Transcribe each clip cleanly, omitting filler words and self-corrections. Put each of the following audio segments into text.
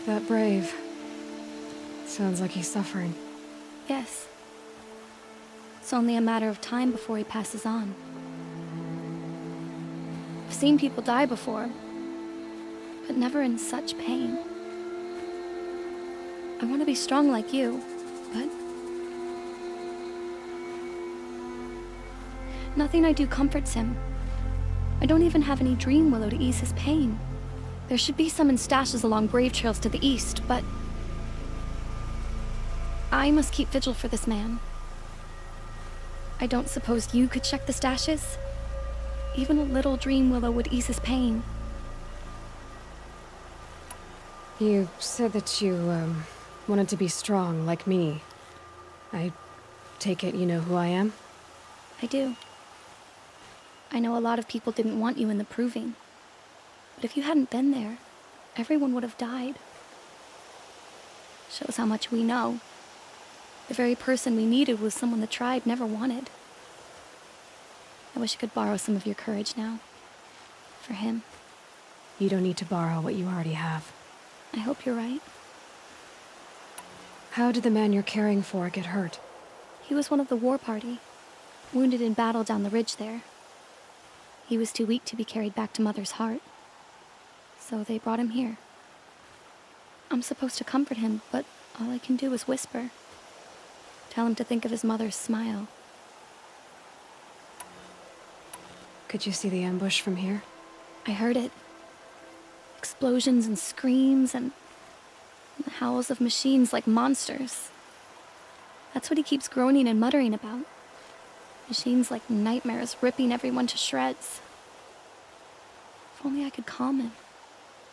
That brave. Sounds like he's suffering. Yes. It's only a matter of time before he passes on. I've seen people die before, but never in such pain. I want to be strong like you, but nothing I do comforts him. I don't even have any dream willow to ease his pain. There should be some in stashes along brave trails to the east, but I must keep vigil for this man. I don't suppose you could check the stashes? Even a little dream willow would ease his pain. You said that you, wanted to be strong, like me. I take it you know who I am? I do. I know a lot of people didn't want you in the proving. But if you hadn't been there, everyone would have died. Shows how much we know. The very person we needed was someone the tribe never wanted. I wish I could borrow some of your courage now. For him. You don't need to borrow what you already have. I hope you're right. How did the man you're caring for get hurt? He was one of the war party, wounded in battle down the ridge there. He was too weak to be carried back to Mother's heart. So they brought him here. I'm supposed to comfort him, but all I can do is whisper. Tell him to think of his mother's smile. Could you see the ambush from here? I heard it. Explosions and screams and the howls of machines like monsters. That's what he keeps groaning and muttering about. Machines like nightmares ripping everyone to shreds. If only I could calm him.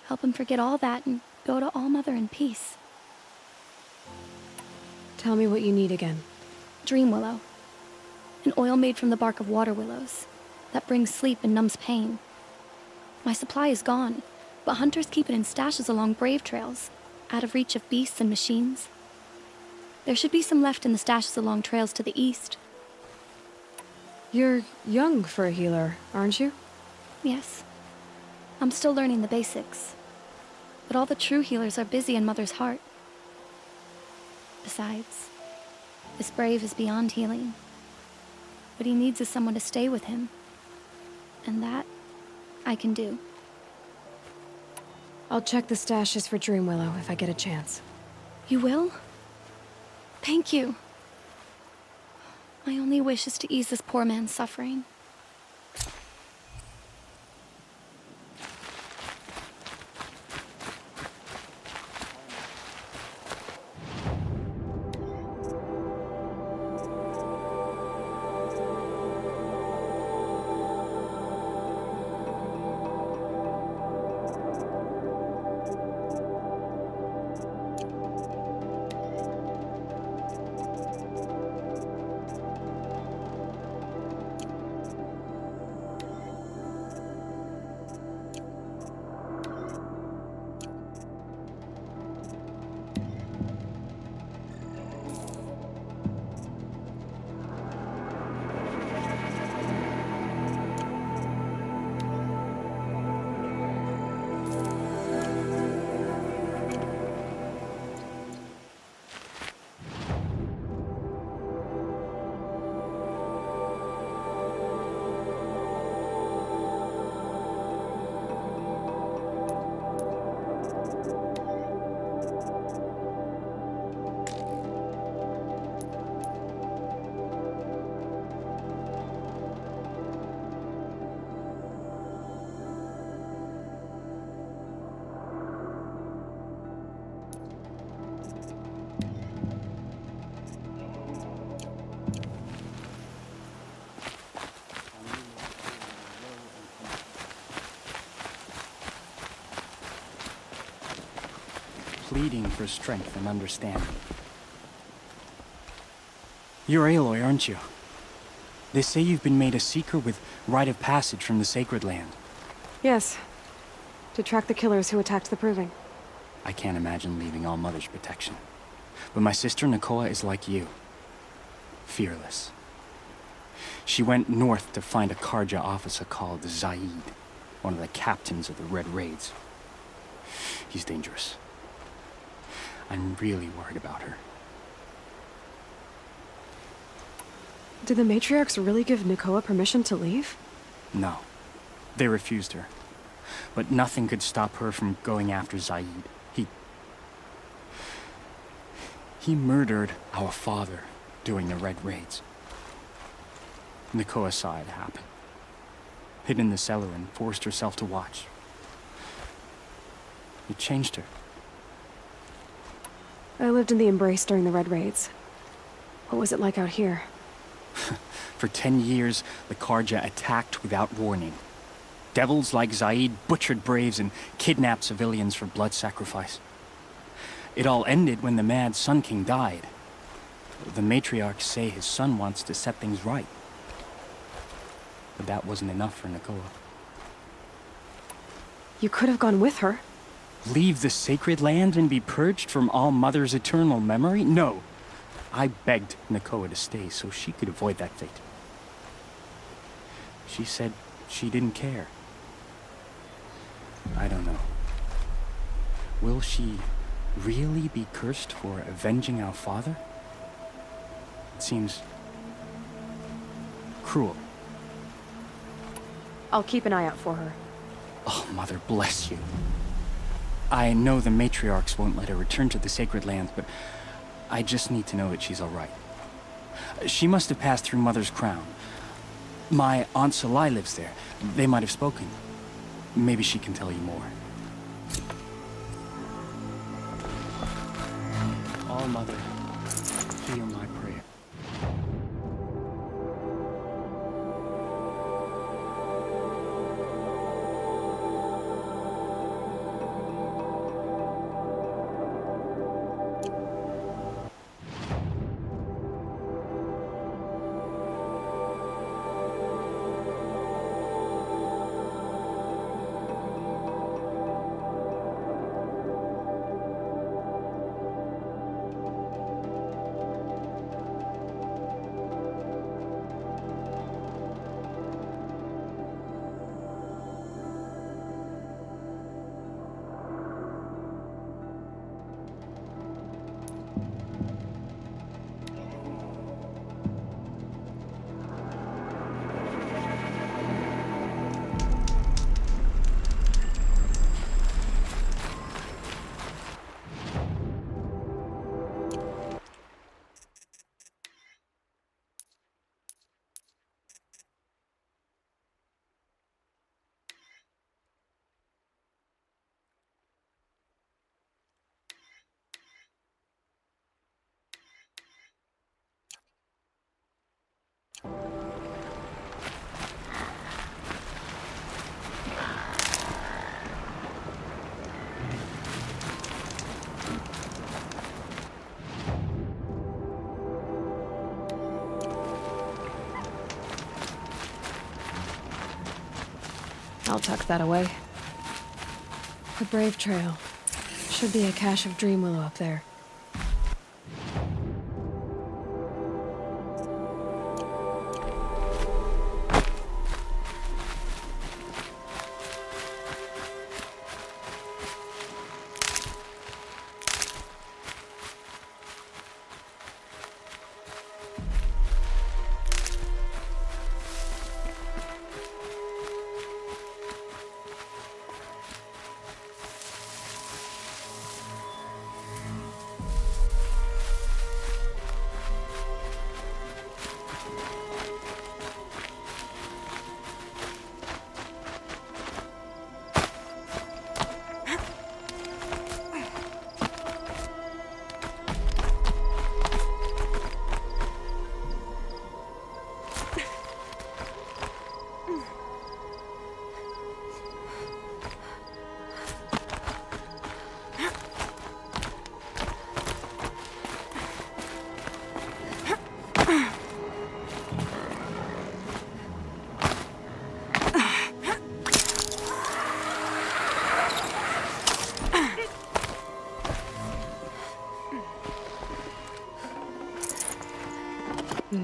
Help him forget all that and go to All Mother in peace. Tell me what you need again. Dream willow. An oil made from the bark of water willows that brings sleep and numbs pain. My supply is gone, but hunters keep it in stashes along brave trails, out of reach of beasts and machines. There should be some left in the stashes along trails to the east. You're young for a healer, aren't you? Yes. I'm still learning the basics. But all the true healers are busy in Mother's heart. Besides, this brave is beyond healing. What he needs is someone to stay with him. And that, I can do. I'll check the stashes for Dream Willow if I get a chance. You will? Thank you. My only wish is to ease this poor man's suffering. pleading for strength and understanding. You're Aloy, aren't you? They say you've been made a seeker with rite of passage from the Sacred Land. Yes. To track the killers who attacked the Proving. I can't imagine leaving All Mother's protection. But my sister Nakoa is like you. Fearless. She went north to find a Karja officer called Zaid, one of the captains of the Red Raids. He's dangerous. I'm really worried about her. Did the matriarchs really give Nakoa permission to leave? No. They refused her. But nothing could stop her from going after Zaid. He murdered our father during the Red Raids. Nakoa saw it happen. Hid in the cellar and forced herself to watch. It changed her. I lived in the Embrace during the Red Raids. What was it like out here? For 10 years, the Karja attacked without warning. Devils like Zaid butchered braves and kidnapped civilians for blood sacrifice. It all ended when the mad Sun King died. The matriarchs say his son wants to set things right. But that wasn't enough for Nakoa. You could have gone with her. Leave the Sacred Land and be purged from All Mother's eternal memory? No. I begged Nakoa to stay so she could avoid that fate. She said she didn't care. I don't know. Will she really be cursed for avenging our father? It seems cruel. I'll keep an eye out for her. Oh, Mother bless you. I know the matriarchs won't let her return to the Sacred Lands, but I just need to know that she's all right. She must have passed through Mother's crown. My Aunt Salai lives there. They might have spoken. Maybe she can tell you more. All Mother, hear my prayer. I'll tuck that away. The Brave Trail. Should be a cache of Dream Willow up there.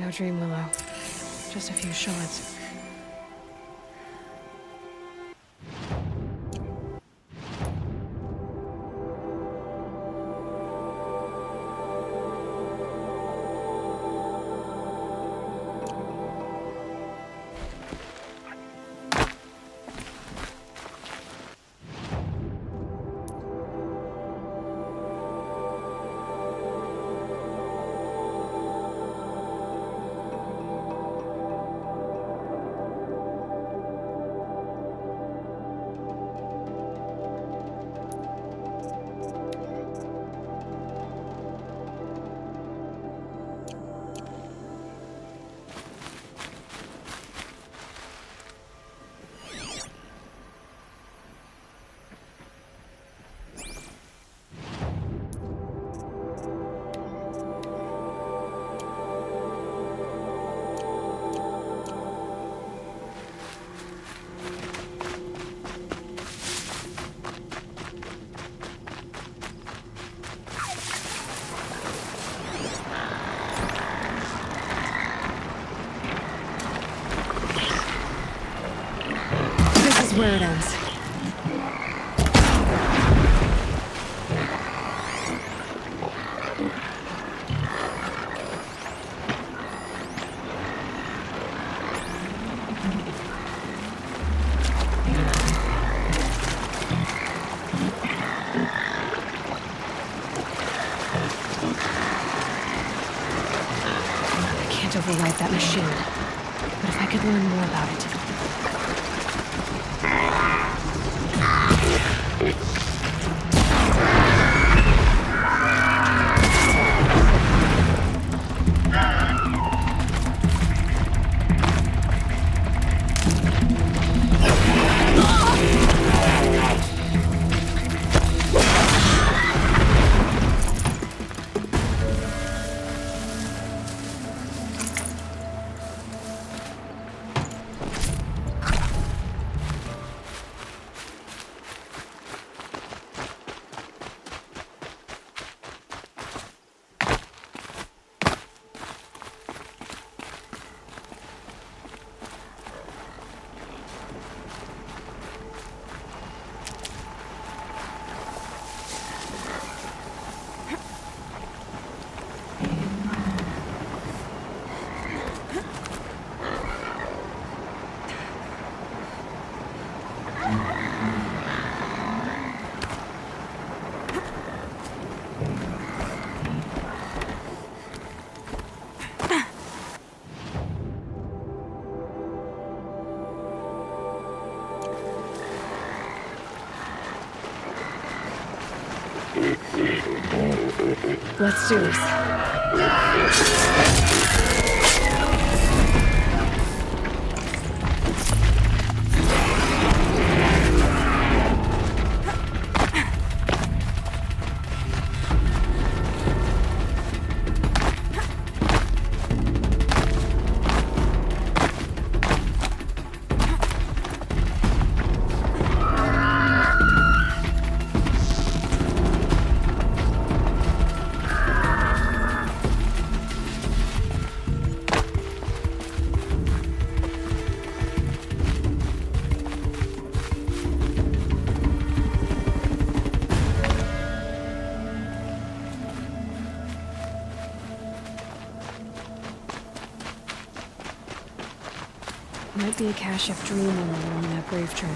no dream willow. Just a few shards. Where it ends. I can't override that machine, but if I could learn more about it. Let's do this. Might be a cache of dream along that brave trail.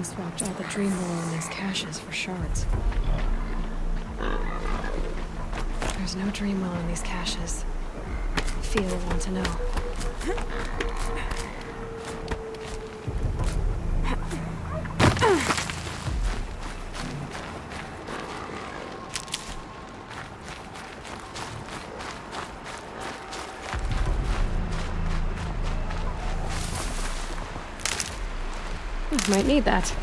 someone swapped all the dream lore in these caches for shards. There's no dream well in these caches. Feel want to know. Might need that.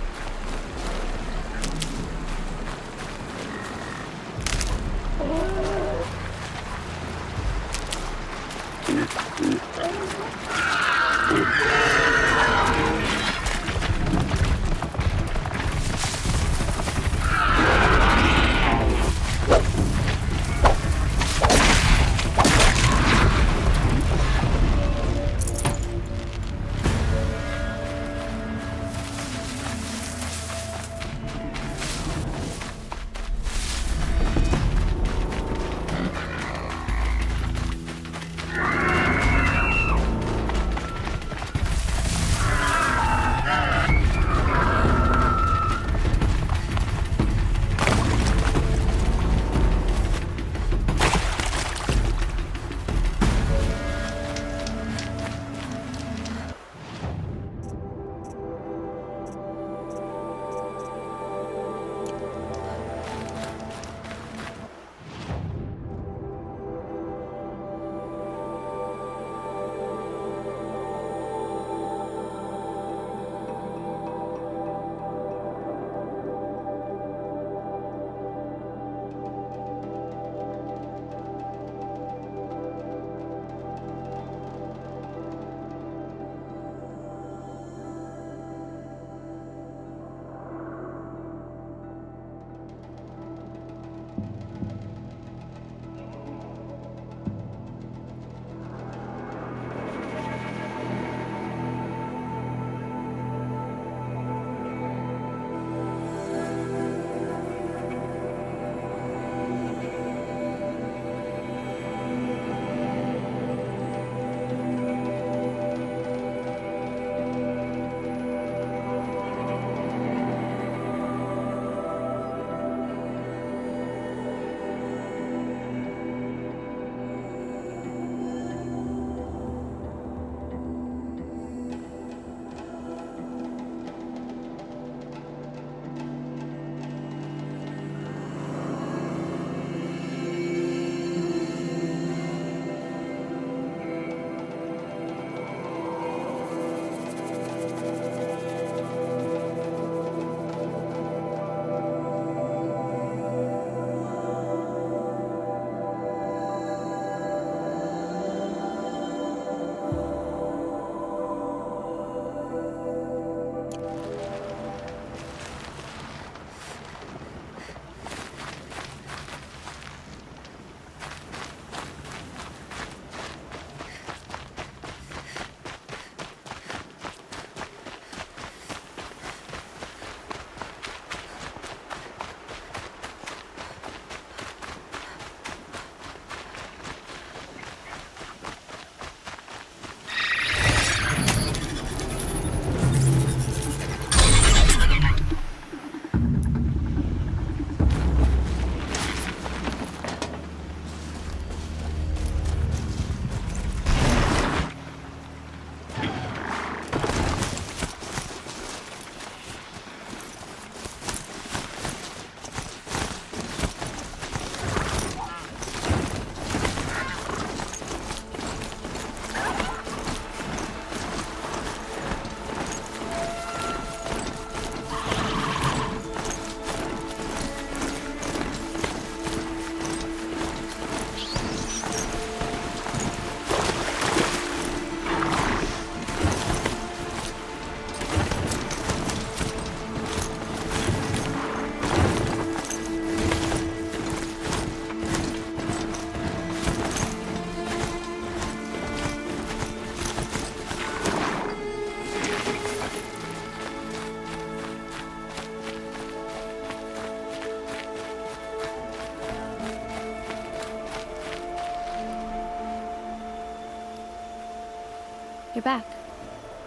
You're back.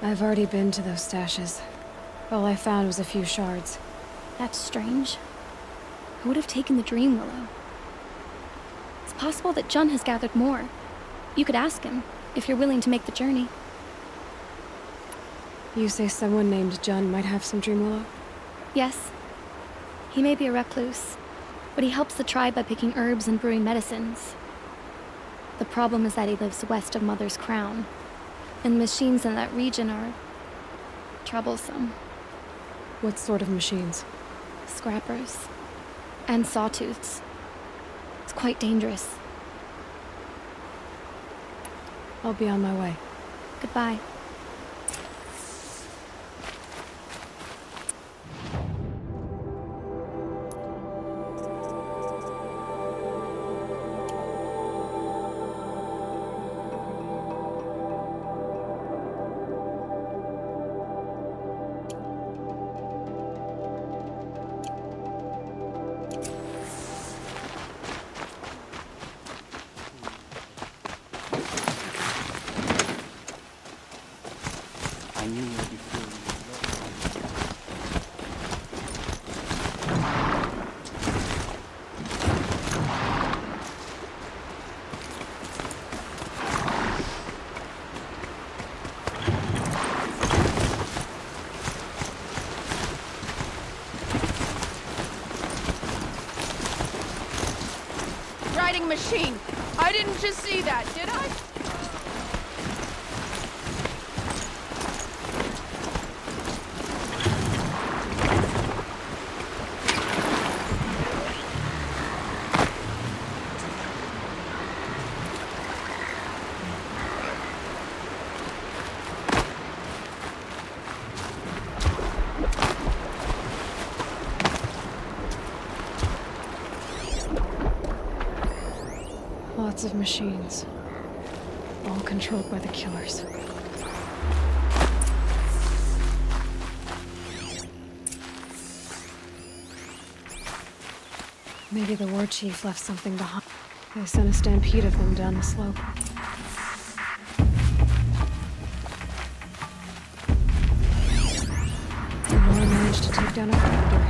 I've already been to those stashes. All I found was a few shards. That's strange. Who would have taken the Dream Willow? It's possible that Jun has gathered more. You could ask him, if you're willing to make the journey. You say someone named Jun might have some Dream Willow? Yes. He may be a recluse, but he helps the tribe by picking herbs and brewing medicines. The problem is that he lives west of Mother's Crown, and the machines in that region are troublesome. What sort of machines? Scrappers. And sawtooths. It's quite dangerous. I'll be on my way. Goodbye. I knew her before we Riding machine. I didn't just see that, did I? Lots of machines. All controlled by the killers. Maybe the war chief left something behind. They sent a stampede of them down the slope. And Laura managed to take down a commander.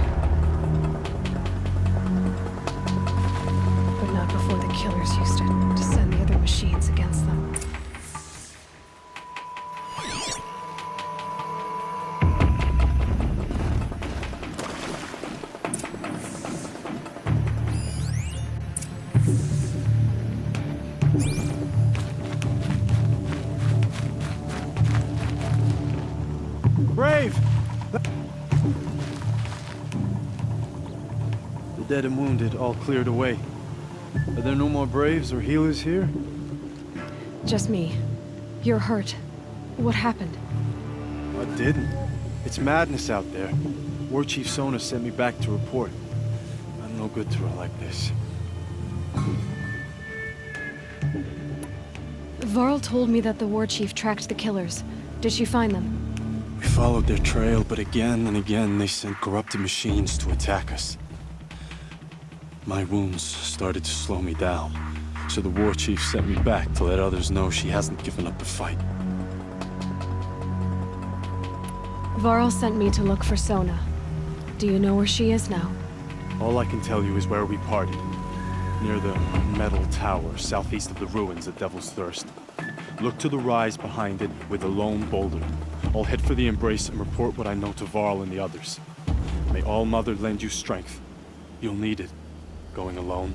But not before the killers used it to send the other machines against them. Brave! The dead and wounded all cleared away. Are there no more Braves or healers here? Just me. You're hurt. What happened? I didn't. It's madness out there. War Chief Sona sent me back to report. I'm no good to her like this. Varl told me that the war chief tracked the killers. Did she find them? We followed their trail, but again and again they sent corrupted machines to attack us. My wounds started to slow me down, so the war chief sent me back to let others know she hasn't given up the fight. Varl sent me to look for Sona. Do you know where she is now? All I can tell you is where we parted. Near the metal tower, southeast of the ruins at Devil's Thirst. Look to the rise behind it with a lone boulder. I'll head for the embrace and report what I know to Varl and the others. May All Mother lend you strength. You'll need it, going alone.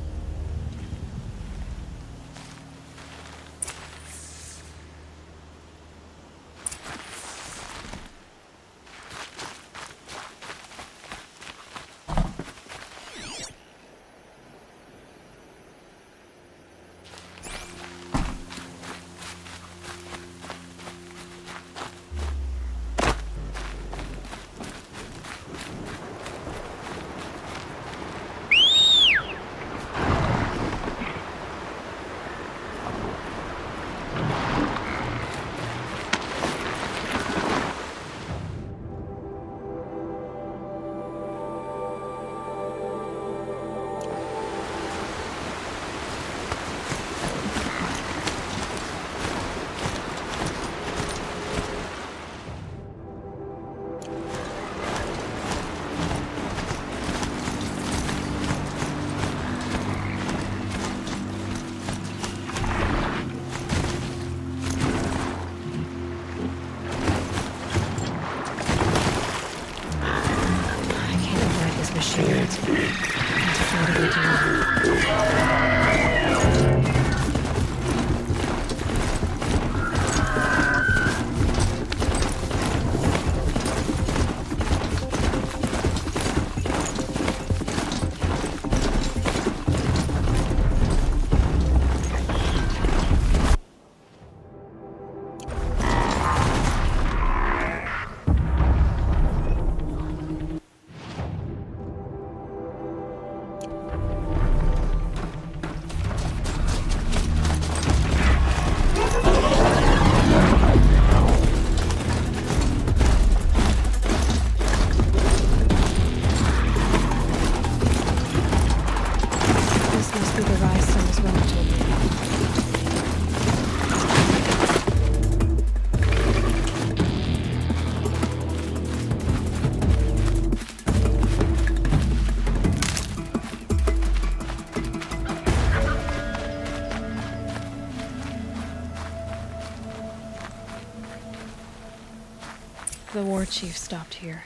war chief stopped here.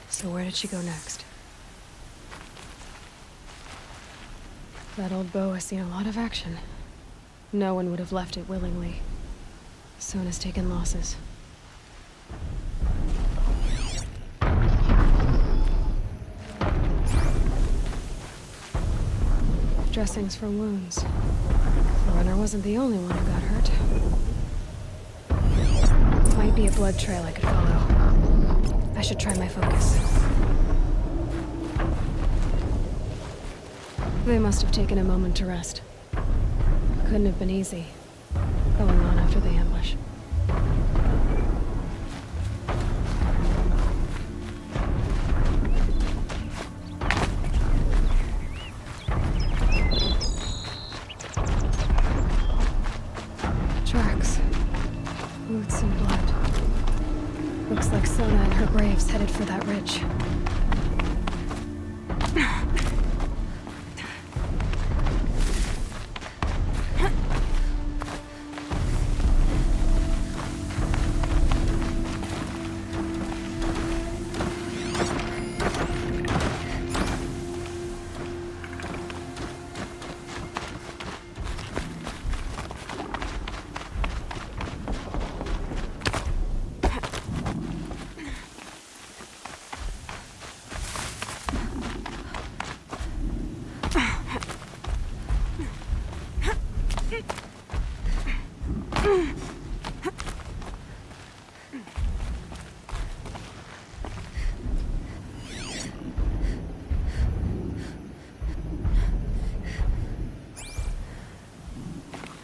So where did she go next? That old bow has seen a lot of action. No one would have left it willingly. Sona's taken losses. Dressings for wounds. The runner wasn't the only one who got hurt. Might be a blood trail I could follow. I should try my focus. They must have taken a moment to rest. Couldn't have been easy, going on after the ambush. Tracks. Boots and blood. Looks like Sona and her braves headed for that ridge.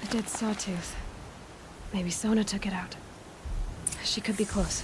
Dead sawtooth. Maybe Sona took it out. She could be close.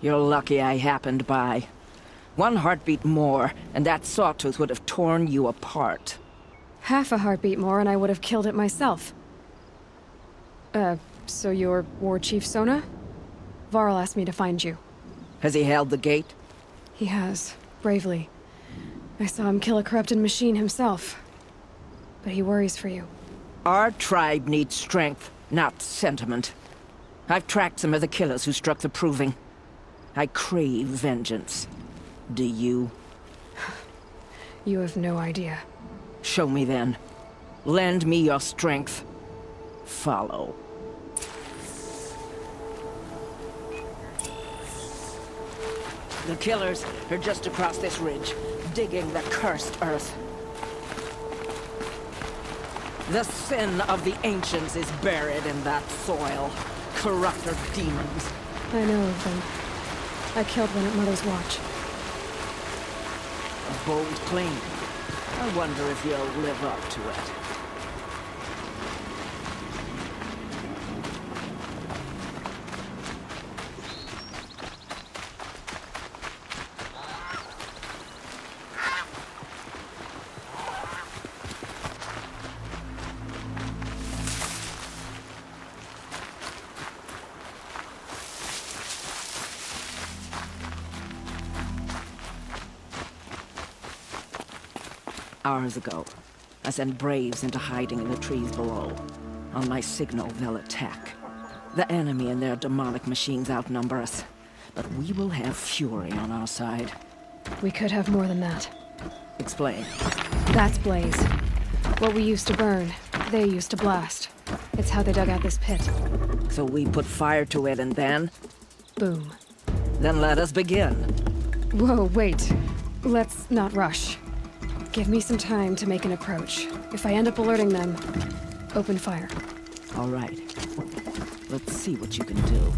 You're lucky I happened by. One heartbeat more, and that sawtooth would have torn you apart. Half a heartbeat more and I would have killed it myself. So you're War Chief Sona? Varl asked me to find you. Has he held the gate? He has, bravely. I saw him kill a corrupted machine himself. But he worries for you. Our tribe needs strength, not sentiment. I've tracked some of the killers who struck the Proving. I crave vengeance. Do you? You have no idea. Show me then. Lend me your strength. Follow. The killers are just across this ridge, digging the cursed earth. The sin of the ancients is buried in that soil. Corrupter demons. I know of them. I killed one at Mother's Watch. A bold claim. I wonder if you'll live up to it. Hours ago, I sent braves into hiding in the trees below. On my signal, they'll attack. The enemy and their demonic machines outnumber us, but we will have fury on our side. We could have more than that. Explain. That's Blaze. What we used to burn, they used to blast. It's how they dug out this pit. So we put fire to it and then? Boom. Then let us begin. Whoa, wait. Let's not rush. Give me some time to make an approach. If I end up alerting them, open fire. All right. Let's see what you can do.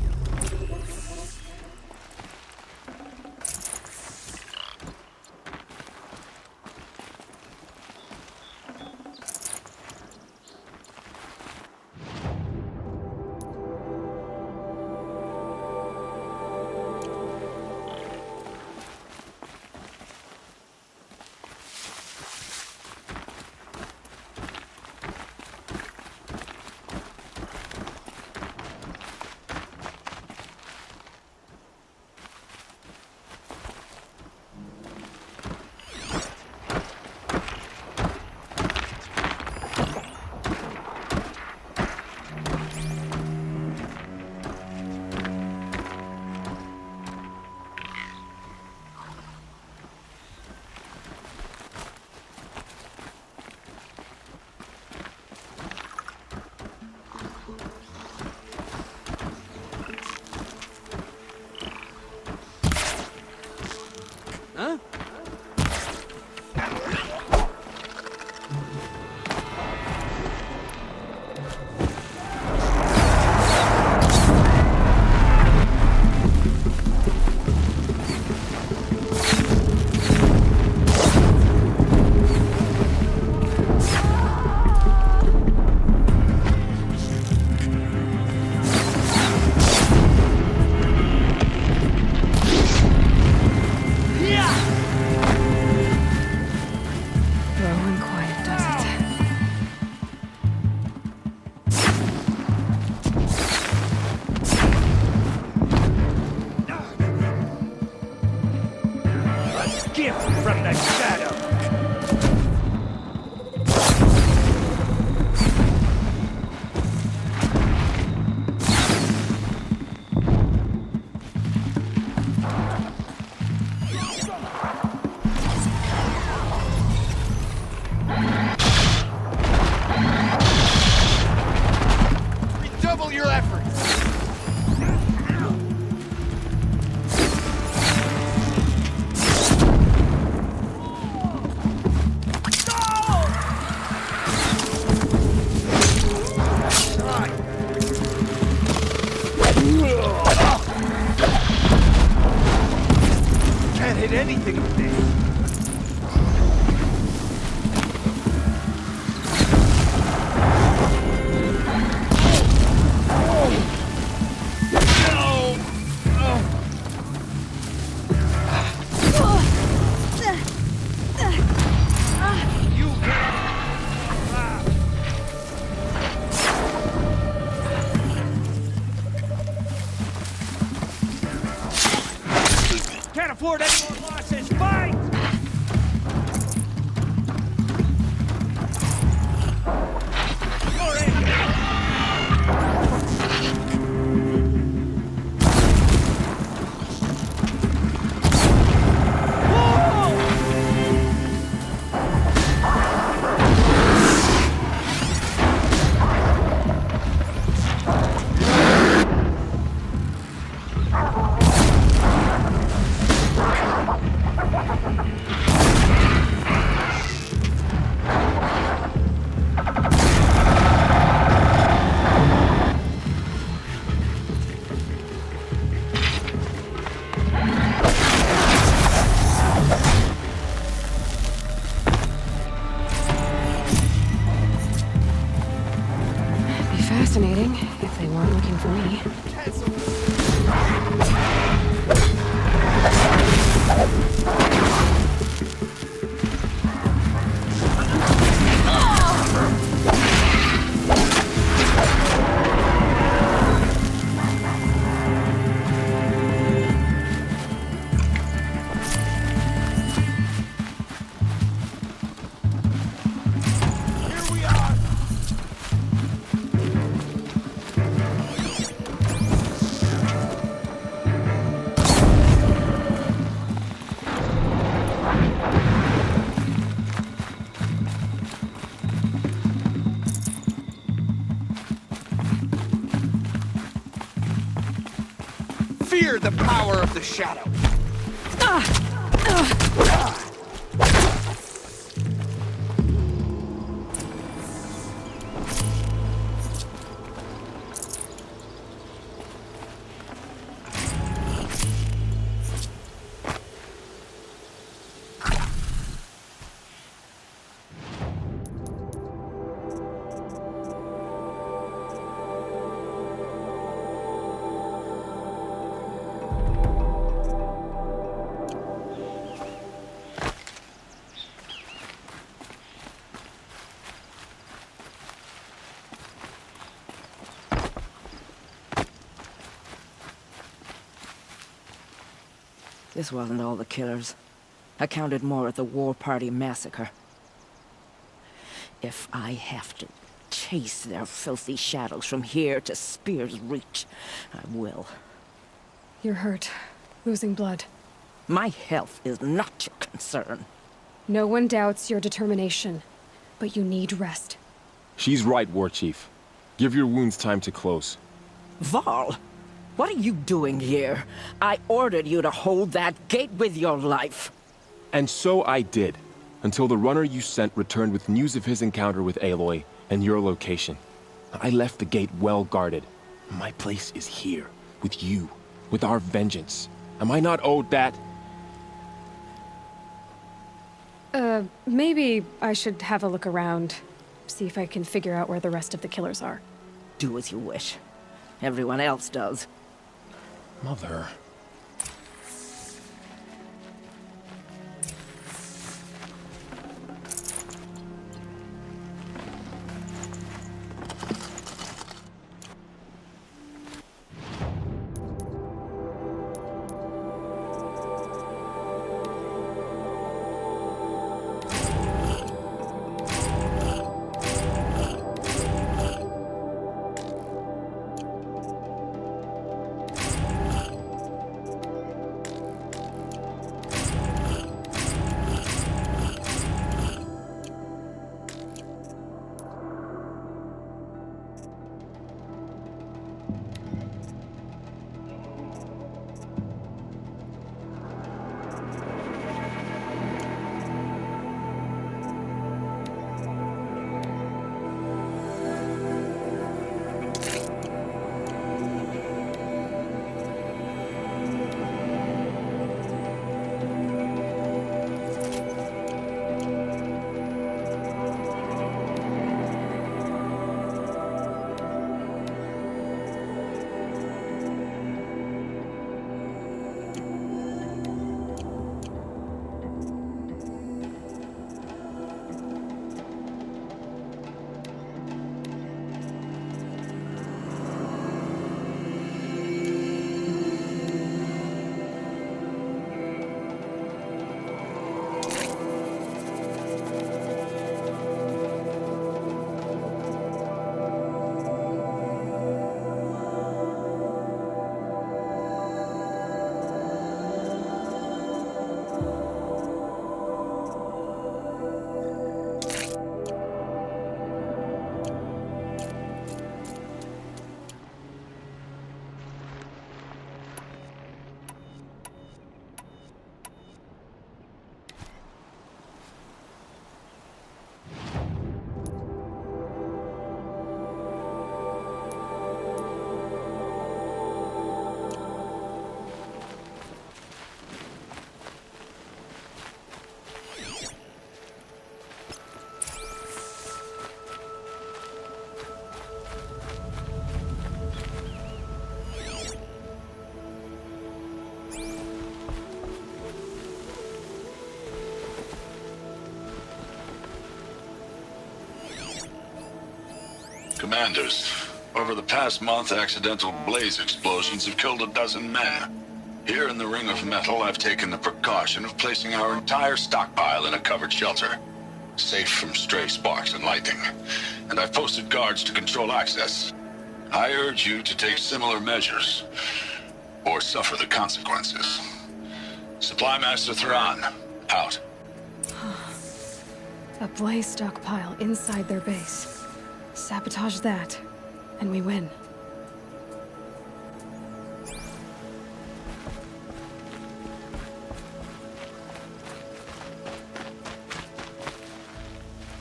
From the shadow. Redouble your efforts. Can't hit anything with this. Can't afford any more losses. Fight! You're in. the power of the shadow. This wasn't all the killers. I counted more at the War Party massacre. If I have to chase their filthy shadows from here to Spear's Reach, I will. You're hurt. Losing blood. My health is not your concern. No one doubts your determination, but you need rest. She's right, War Chief. Give your wounds time to close. Varl, what are you doing here? I ordered you to hold that gate with your life. And so I did, until the runner you sent returned with news of his encounter with Aloy and your location. I left the gate well guarded. My place is here, with you, with our vengeance. Am I not owed that? Maybe I should have a look around. See if I can figure out where the rest of the killers are. Do as you wish. Everyone else does. Mother... Commanders, over the past month, accidental blaze explosions have killed a dozen men. Here in the Ring of Metal, I've taken the precaution of placing our entire stockpile in a covered shelter, safe from stray sparks and lightning, and I've posted guards to control access. I urge you to take similar measures, or suffer the consequences. Supply Master Thran, out. A blaze stockpile inside their base. Sabotage that, and we win.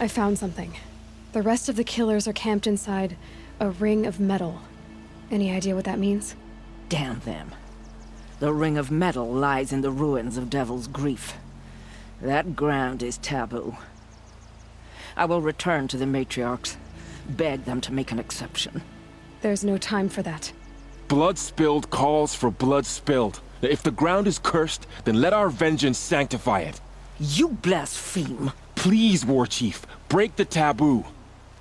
I found something. The rest of the killers are camped inside a ring of metal. Any idea what that means? Damn them. The ring of metal lies in the ruins of Devil's Grief. That ground is taboo. I will return to the matriarchs, beg them to make an exception. There's no time for that. Blood spilled calls for blood spilled. If the ground is cursed, then let our vengeance sanctify it. You blaspheme! Please, War Chief, break the taboo.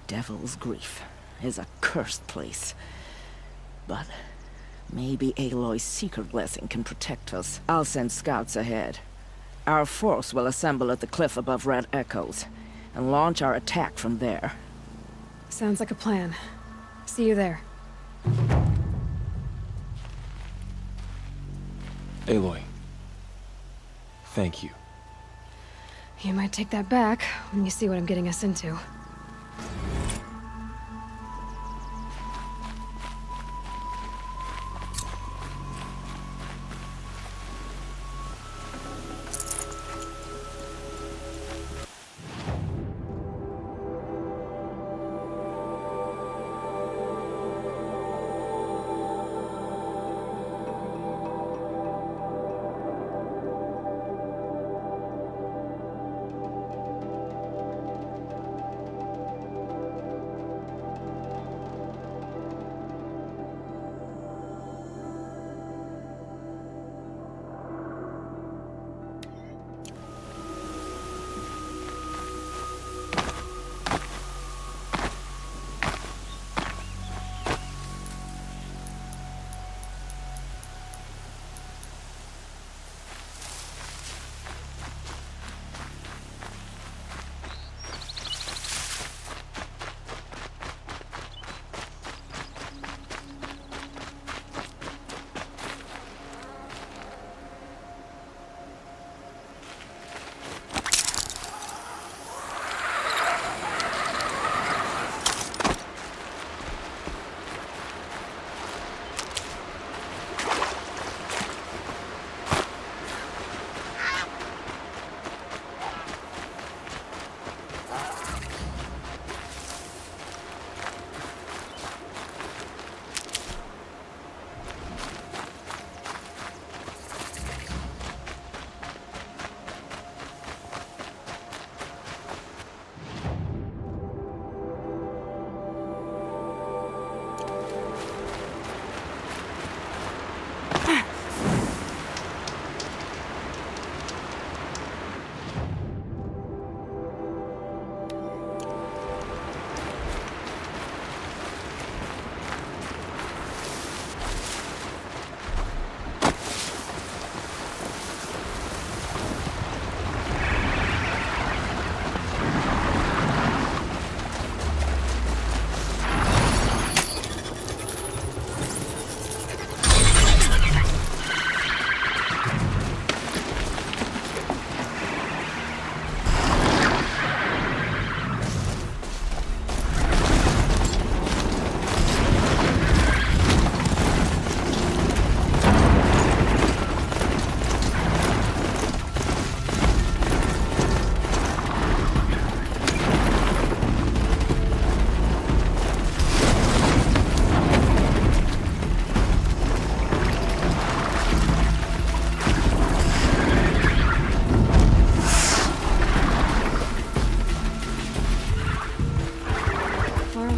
Devil's Grief is a cursed place. But maybe Aloy's secret blessing can protect us. I'll send scouts ahead. Our force will assemble at the cliff above Red Echoes, and launch our attack from there. Sounds like a plan. See you there. Aloy, thank you. You might take that back when you see what I'm getting us into.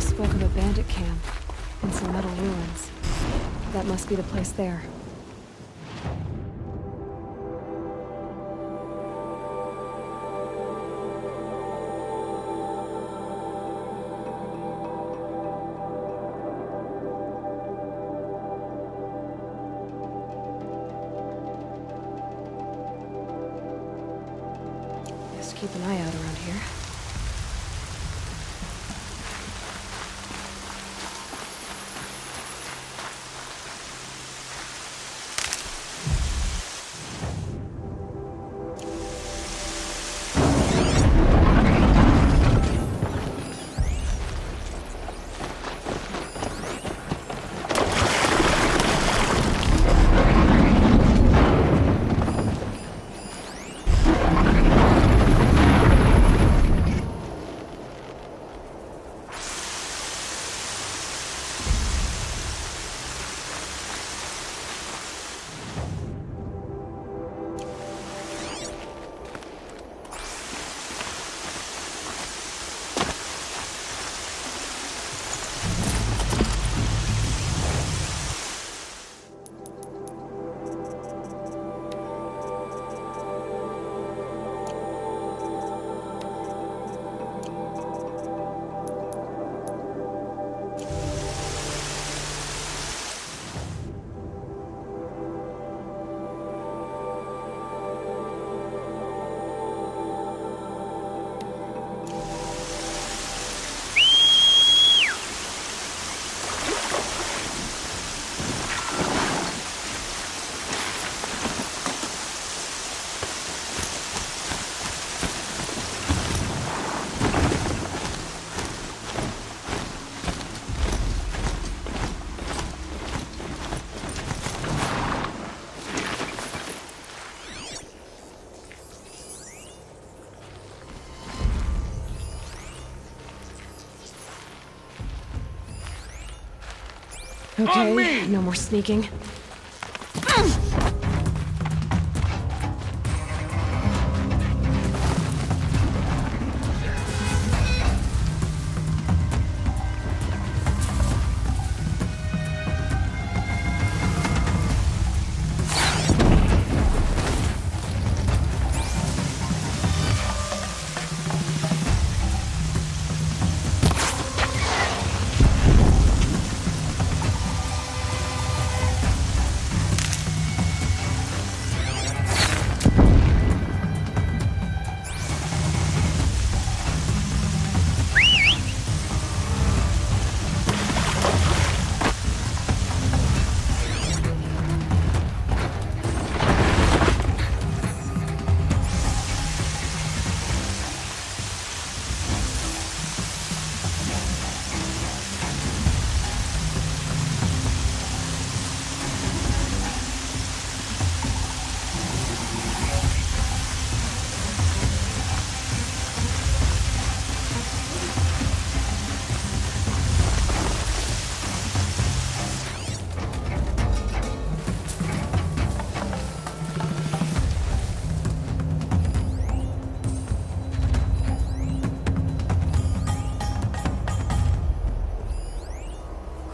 Spoke of a bandit camp and some metal ruins. That must be the place there. Just keep an eye out around here. Okay, no more sneaking.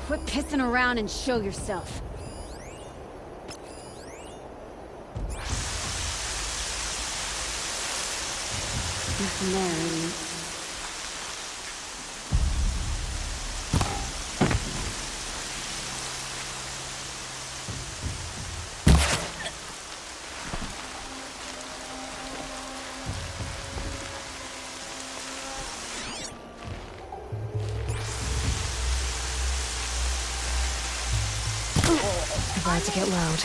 Quit pissing around and show yourself. Nothing there, idiot. About to get loud.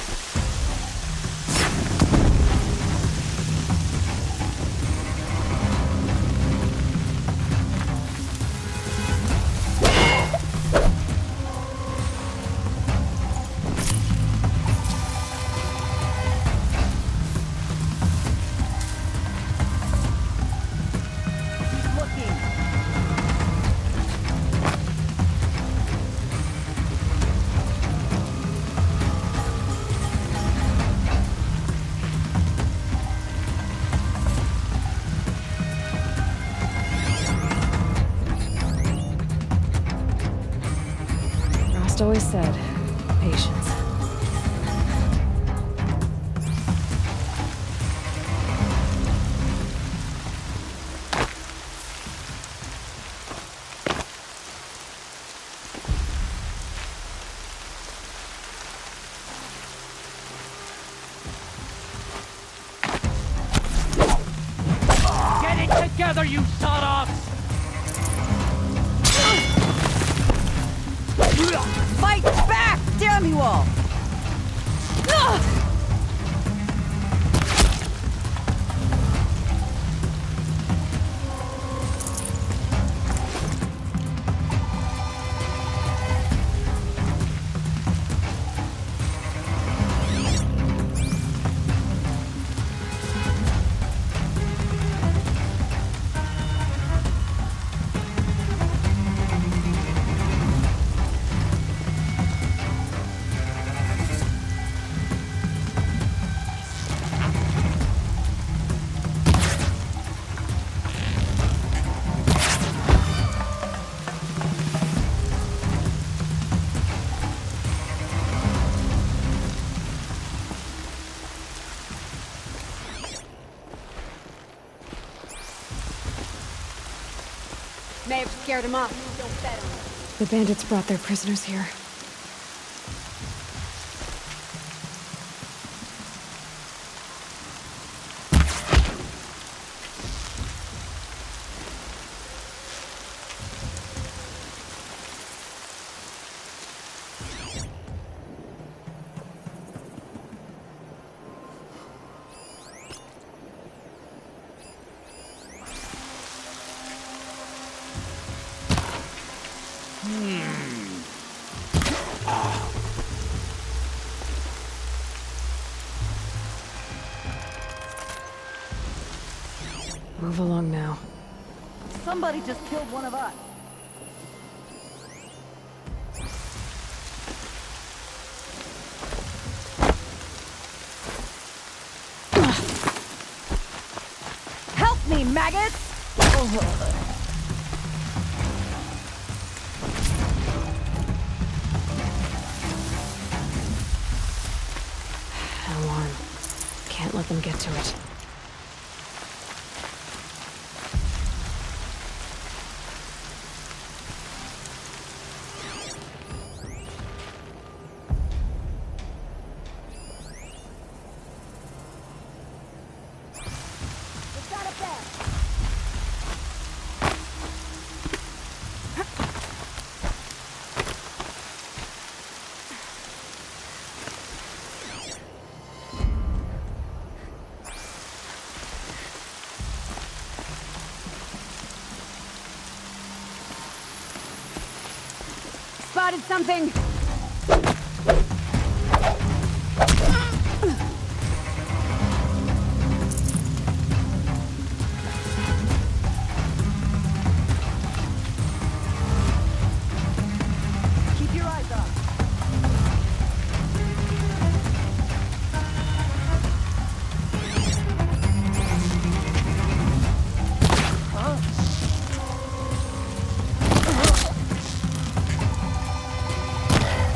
Always said, patience. Get it together, you sawed-offs! Fight back! Damn you all! May have scared him off. Don't bet on it. The bandits brought their prisoners here. Move along now. Somebody just killed one of us. me, maggots! Alarm. Can't let them get to it. Spotted something! Keep your eyes up.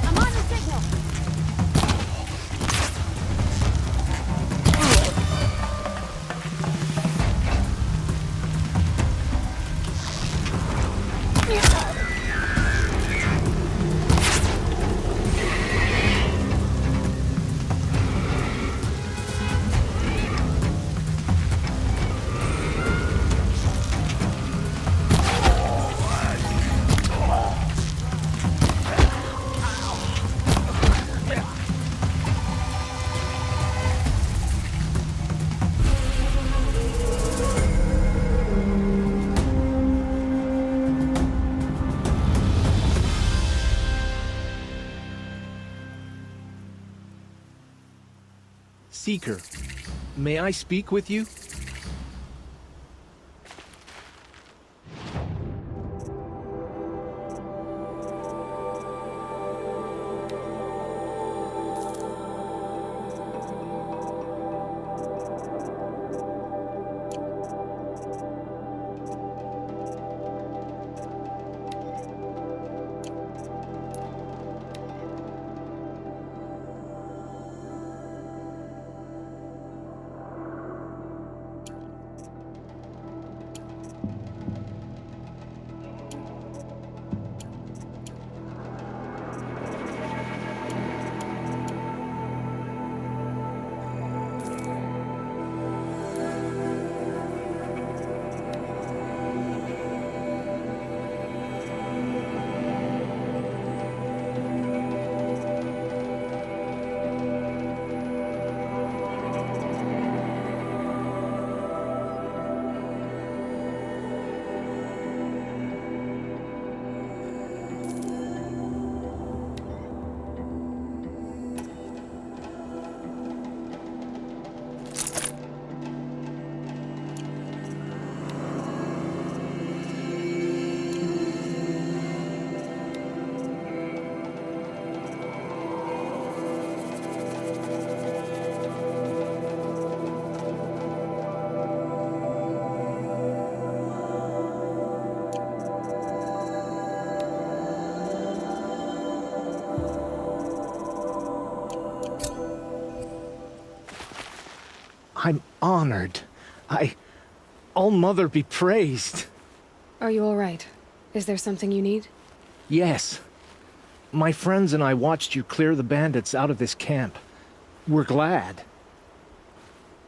I'm on the signal! Seeker, may I speak with you? I'm honored. All-Mother be praised. Are you all right? Is there something you need? Yes. My friends and I watched you clear the bandits out of this camp. We're glad.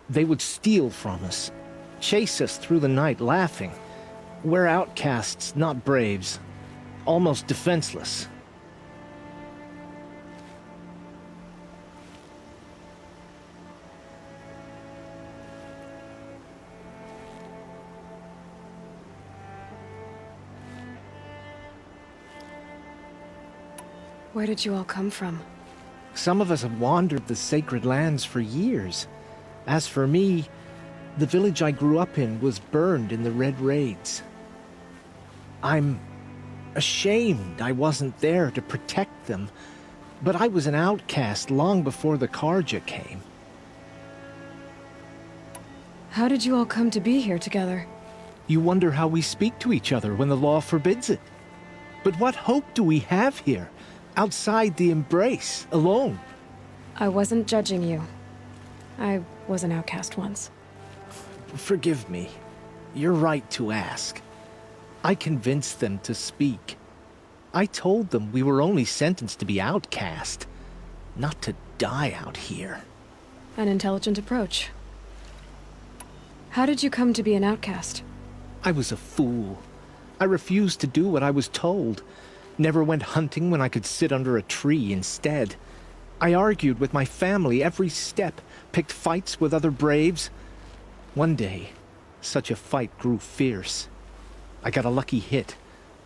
They would steal from us, chase us through the night laughing. We're outcasts, not braves. Almost defenseless. Where did you all come from? Some of us have wandered the sacred lands for years. As for me, the village I grew up in was burned in the Red Raids. I'm ashamed I wasn't there to protect them, but I was an outcast long before the Karja came. How did you all come to be here together? You wonder how we speak to each other when the law forbids it. But what hope do we have here, outside the embrace, alone? I wasn't judging you. I was an outcast once. Forgive me. You're right to ask. I convinced them to speak. I told them we were only sentenced to be outcast, not to die out here. An intelligent approach. How did you come to be an outcast? I was a fool. I refused to do what I was told. Never went hunting when I could sit under a tree instead. I argued with my family every step, picked fights with other braves. One day, such a fight grew fierce. I got a lucky hit,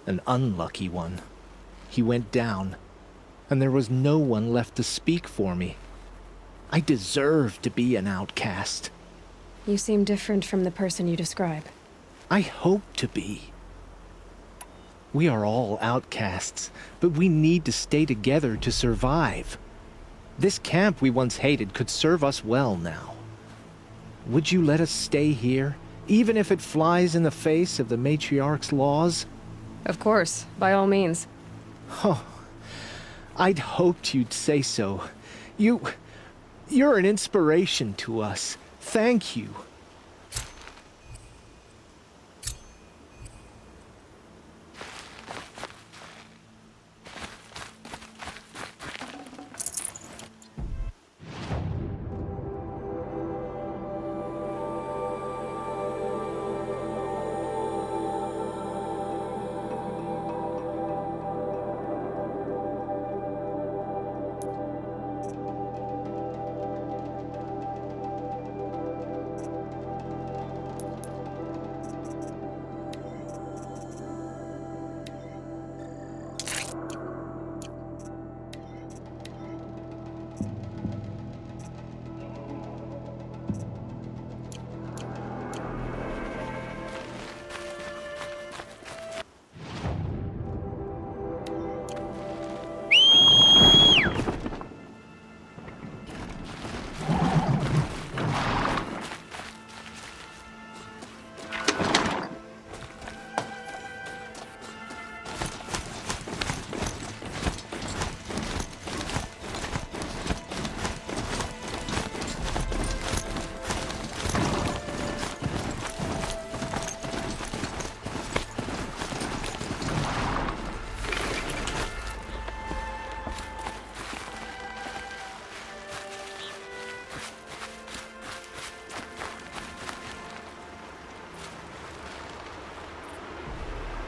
an unlucky one. He went down, and there was no one left to speak for me. I deserved to be an outcast. You seem different from the person you describe. I hope to be. We are all outcasts, but we need to stay together to survive. This camp we once hated could serve us well now. Would you let us stay here, even if it flies in the face of the matriarch's laws? Of course, by all means. Oh, I'd hoped you'd say so. You're an inspiration to us. Thank you.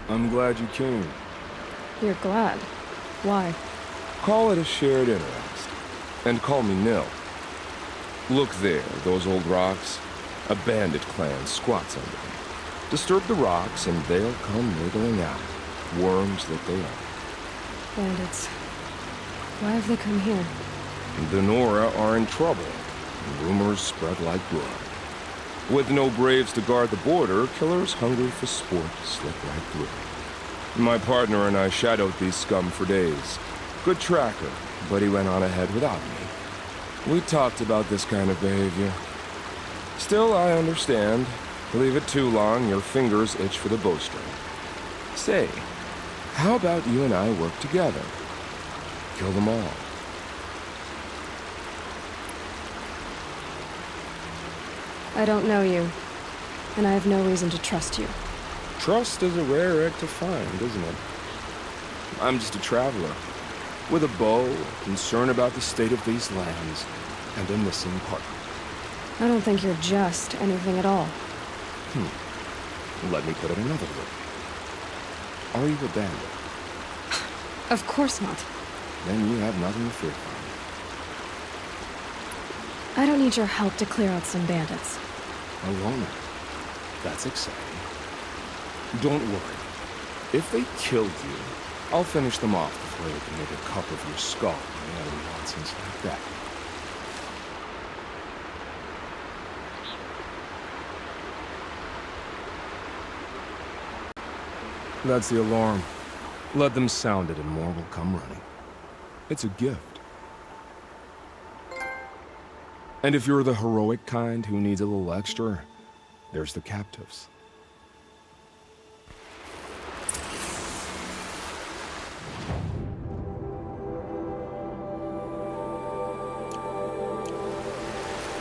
I'm glad you came. You're glad. Why? Call it a shared interest. And call me Nil. Look there, those old rocks. A bandit clan squats under them. Disturb the rocks and they'll come wriggling out. Worms that they are. Bandits. Why have they come here? The Nora are in trouble. Rumors spread like blood. With no braves to guard the border, killers hungry for sport slip right through. My partner and I shadowed these scum for days. Good tracker, but he went on ahead without me. We talked about this kind of behavior. Still, I understand. Leave it too long, your fingers itch for the bowstring. Say, how about you and I work together? Kill them all. I don't know you, and I have no reason to trust you. Trust is a rare egg to find, isn't it? I'm just a traveler, with a bow, concerned about the state of these lands, and a missing partner. I don't think you're just anything at all. Let me put it another way. Are you a bandit? Of course not. Then you have nothing to fear from I don't need your help to clear out some bandits. me. Alone. That's exciting. Don't worry. If they killed you, I'll finish them off before they can make a cup of your skull and other nonsense like that. That's the alarm. Let them sound it and more will come running. It's a gift. And if you're the heroic kind who needs a little extra, There's the captives.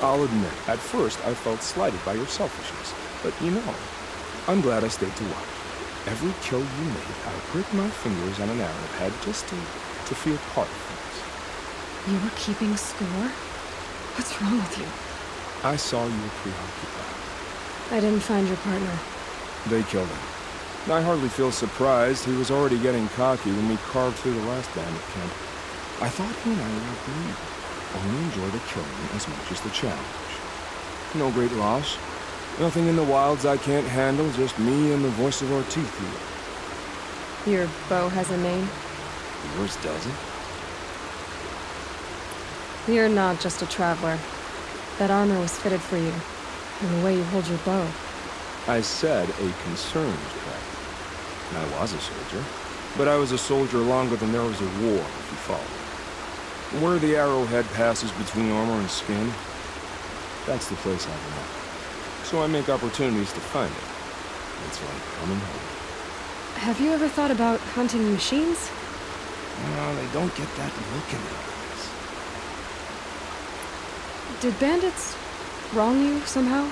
I'll admit, at first I felt slighted by your selfishness. But you know, I'm glad I stayed to watch. Every kill you made, I pricked my fingers on an arrowhead just to feel part of things. You were keeping score? What's wrong with you? I saw you were preoccupied. I didn't find your partner. They killed him. I hardly feel surprised. He was already getting cocky when we carved through the last bandit camp. I thought he and I would agree. Only enjoy the killing as much as the challenge. No great loss. Nothing in the wilds I can't handle, just me and the voice of our teeth here. Your bow has a name? Yours doesn't? You're not just a traveler. That armor was fitted for you, and the way you hold your bow. I said a concerned traveler. I was a soldier, but I was a soldier longer than there was a war, if you follow. Where the arrowhead passes between armor and skin, that's the place I belong. So I make opportunities to find it. It's like coming home. Have you ever thought about hunting machines? No, they don't get that look in their eyes. Did bandits wrong you somehow?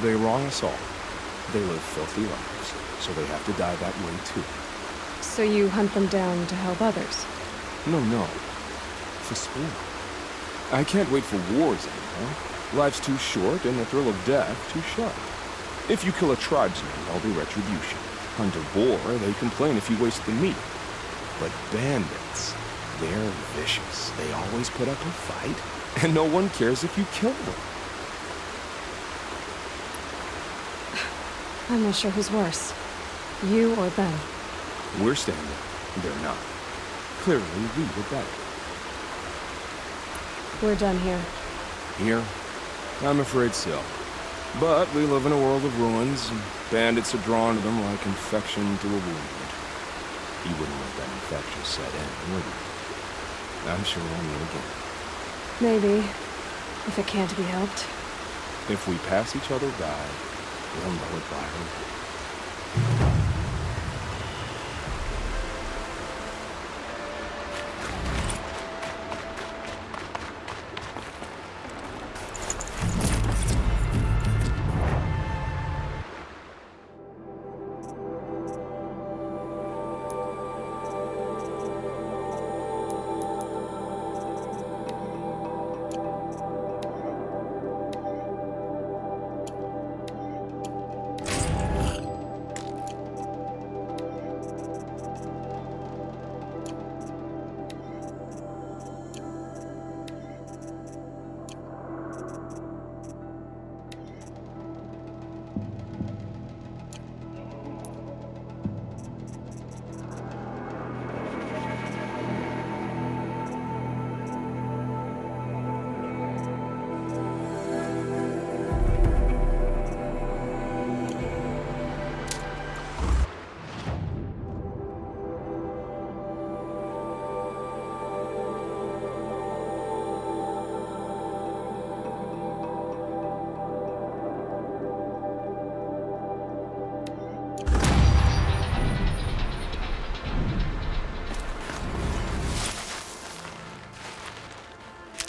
They wrong us all. They live filthy lives, so they have to die that way too. So you hunt them down to help others? No. For sport. I can't wait for wars anymore. Life's too short, and the thrill of death too sharp. If you kill a tribesman, there'll be retribution. Hunt a boar, they complain if you waste the meat. But bandits, they're vicious. They always put up a fight, and no one cares if you kill them. I'm not sure who's worse. You or them. We're standing. They're not. Clearly, we were better. We're done here. Here? I'm afraid so. But we live in a world of ruins, and bandits are drawn to them like infection to a wound. You wouldn't let that infection set in, would you? I'm sure we'll meet again. Maybe. If it can't be helped. If we pass each other by, we'll know it by her.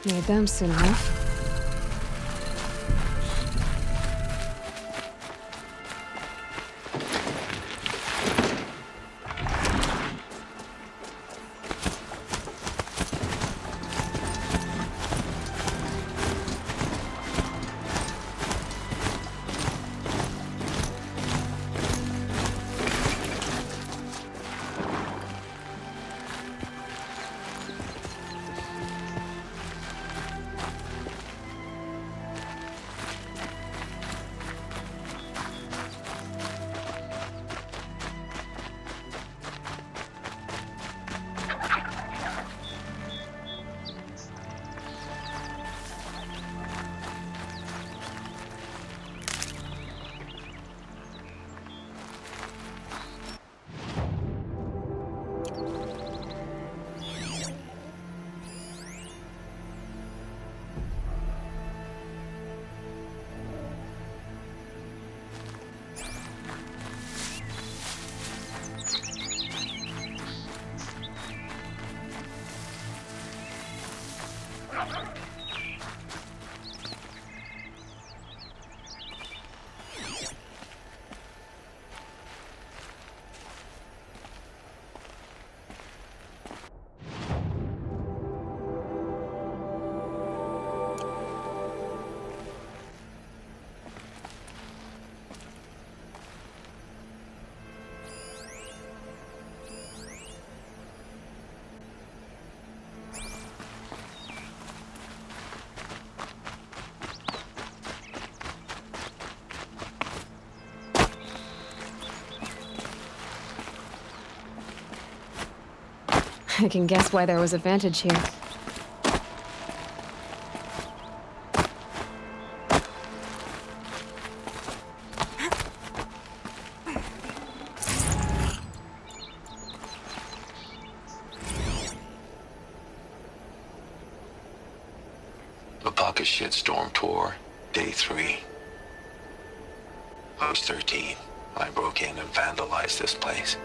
Made them soon enough. I can guess why there was a vantage here. The Pocket Shitstorm Tour, Day 3. I was 13. I broke in and vandalized this place.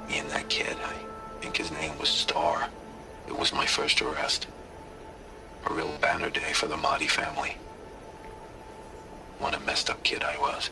Me and that kid, I think his name was Star. It was my first arrest. A real banner day for the Mahdi family. What a messed up kid I was.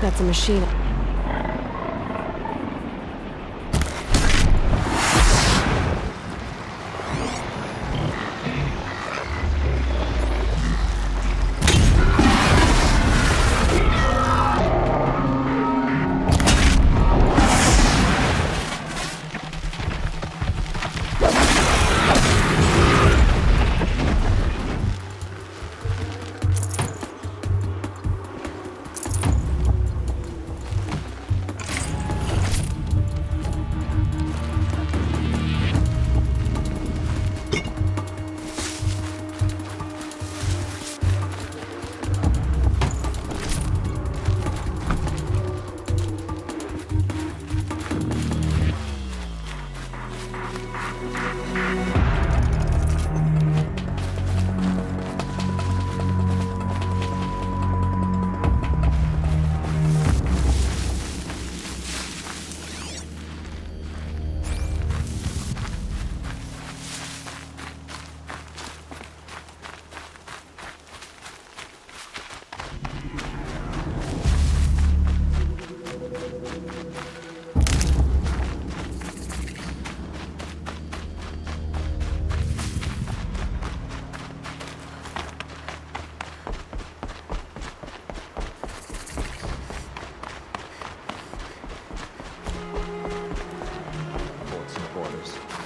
That's a machine.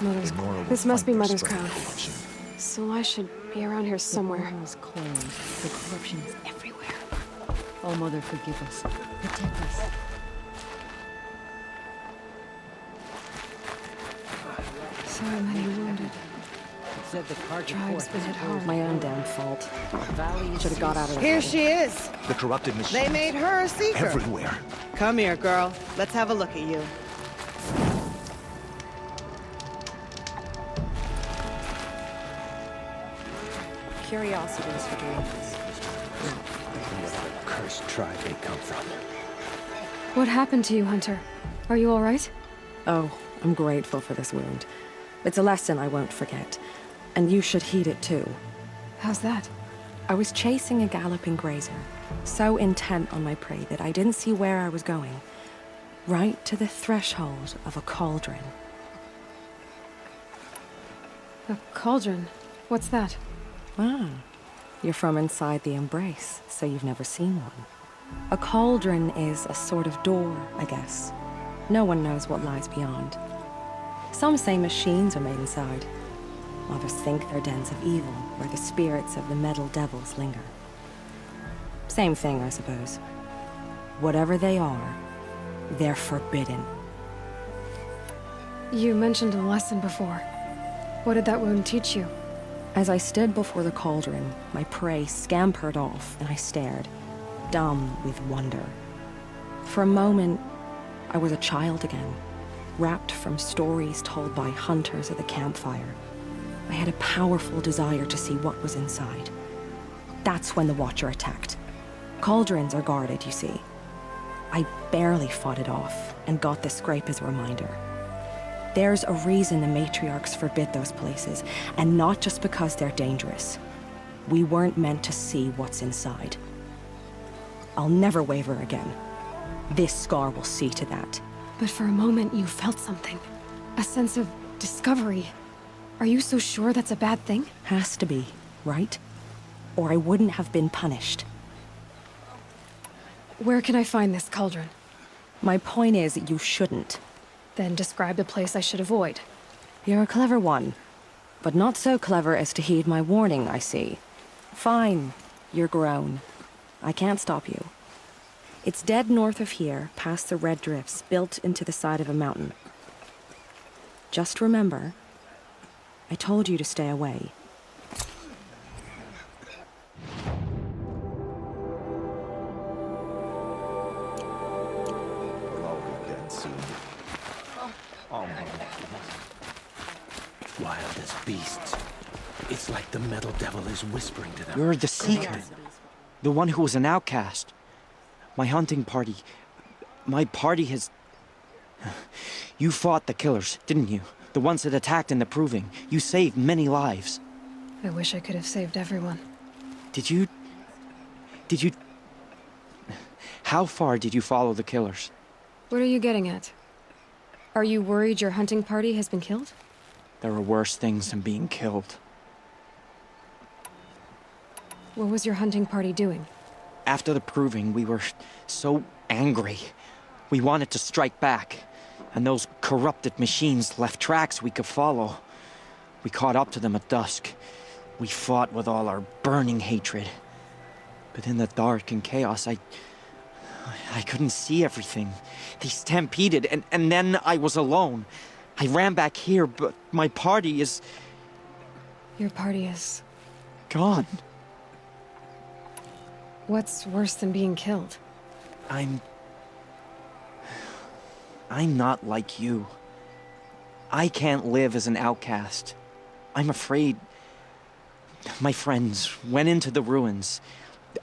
Mother's... This must be Mother's crown. So I should be around here somewhere. The is closed. The corruption is everywhere. Oh, Mother, forgive us. Protect us. So many wounded. Tribe's been hit hard. My own damn fault. Should have got out of the Here way. she is. The corrupted machine. They made her a seeker. Everywhere. Come here, girl. Let's have a look at you. Curiosities for dreams. What the cursed tribe they come from. What happened to you, Hunter? Are you all right? Oh, I'm grateful for this wound. It's a lesson I won't forget. And you should heed it too. How's that? I was chasing a galloping grazer, so intent on my prey that I didn't see where I was going. Right to the threshold of a cauldron. A cauldron? What's that? Ah, you're from inside the Embrace, so you've never seen one. A cauldron is a sort of door, I guess. No one knows what lies beyond. Some say machines are made inside. Others think they're dens of evil, where the spirits of the metal devils linger. Same thing, I suppose. Whatever they are, they're forbidden. You mentioned a lesson before. What did that wound teach you? As I stood before the cauldron, my prey scampered off, and I stared, dumb with wonder. For a moment, I was a child again, wrapped from stories told by hunters at the campfire. I had a powerful desire to see what was inside. That's when the Watcher attacked. Cauldrons are guarded, you see. I barely fought it off, and got the scrape as a reminder. There's a reason the matriarchs forbid those places, and not just because they're dangerous. We weren't meant to see what's inside. I'll never waver again. This scar will see to that. But for a moment you felt something. A sense of discovery. Are you so sure that's a bad thing? Has to be, right? Or I wouldn't have been punished. Where can I find this cauldron? My point is, you shouldn't. Then describe the place I should avoid. You're a clever one. But not so clever as to heed my warning, I see. Fine. You're grown. I can't stop you. It's dead north of here, past the red drifts built into the side of a mountain. Just remember, I told you to stay away. Wild as beasts. It's like the metal devil is whispering to them. You're the Seeker. The one who was an outcast. My hunting party. My party has... You fought the killers, didn't you? The ones that attacked in the Proving. You saved many lives. I wish I could have saved everyone. Did you... How far did you follow the killers? What are you getting at? Are you worried your hunting party has been killed? There are worse things than being killed. What was your hunting party doing? After the Proving, we were so angry. We wanted to strike back. And those corrupted machines left tracks we could follow. We caught up to them at dusk. We fought with all our burning hatred. But in the dark and chaos, I couldn't see everything. They stampeded, and then I was alone. I ran back here, but my party is... Your party is... gone. What's worse than being killed? I'm not like you. I can't live as an outcast. I'm afraid... My friends went into the ruins.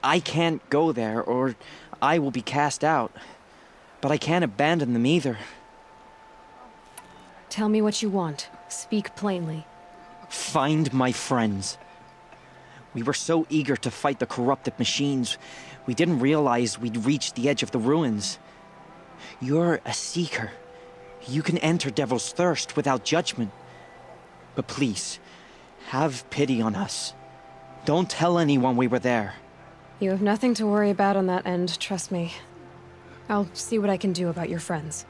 I can't go there, or I will be cast out. But I can't abandon them either. Tell me what you want. Speak plainly. Find my friends. We were so eager to fight the corrupted machines, we didn't realize we'd reached the edge of the ruins. You're a Seeker. You can enter Devil's Thirst without judgment. But please, have pity on us. Don't tell anyone we were there. You have nothing to worry about on that end, trust me. I'll see what I can do about your friends.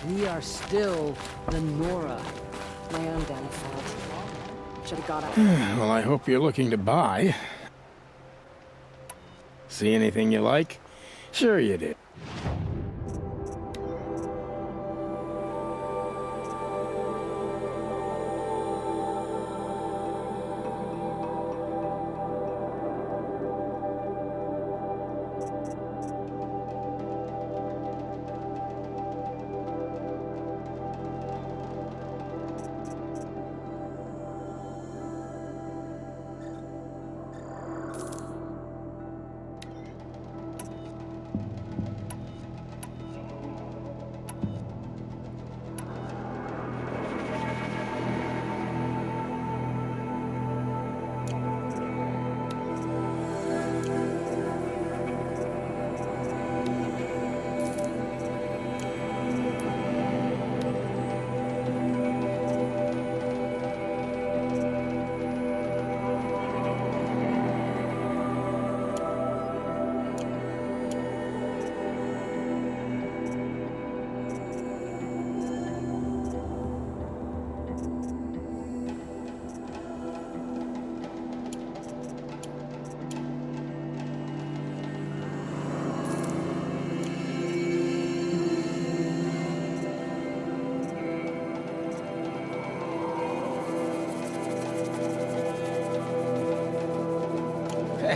We are still the Nora. My own damn fault. Should have got up. Well, I hope you're looking to buy. See anything you like? Sure you did.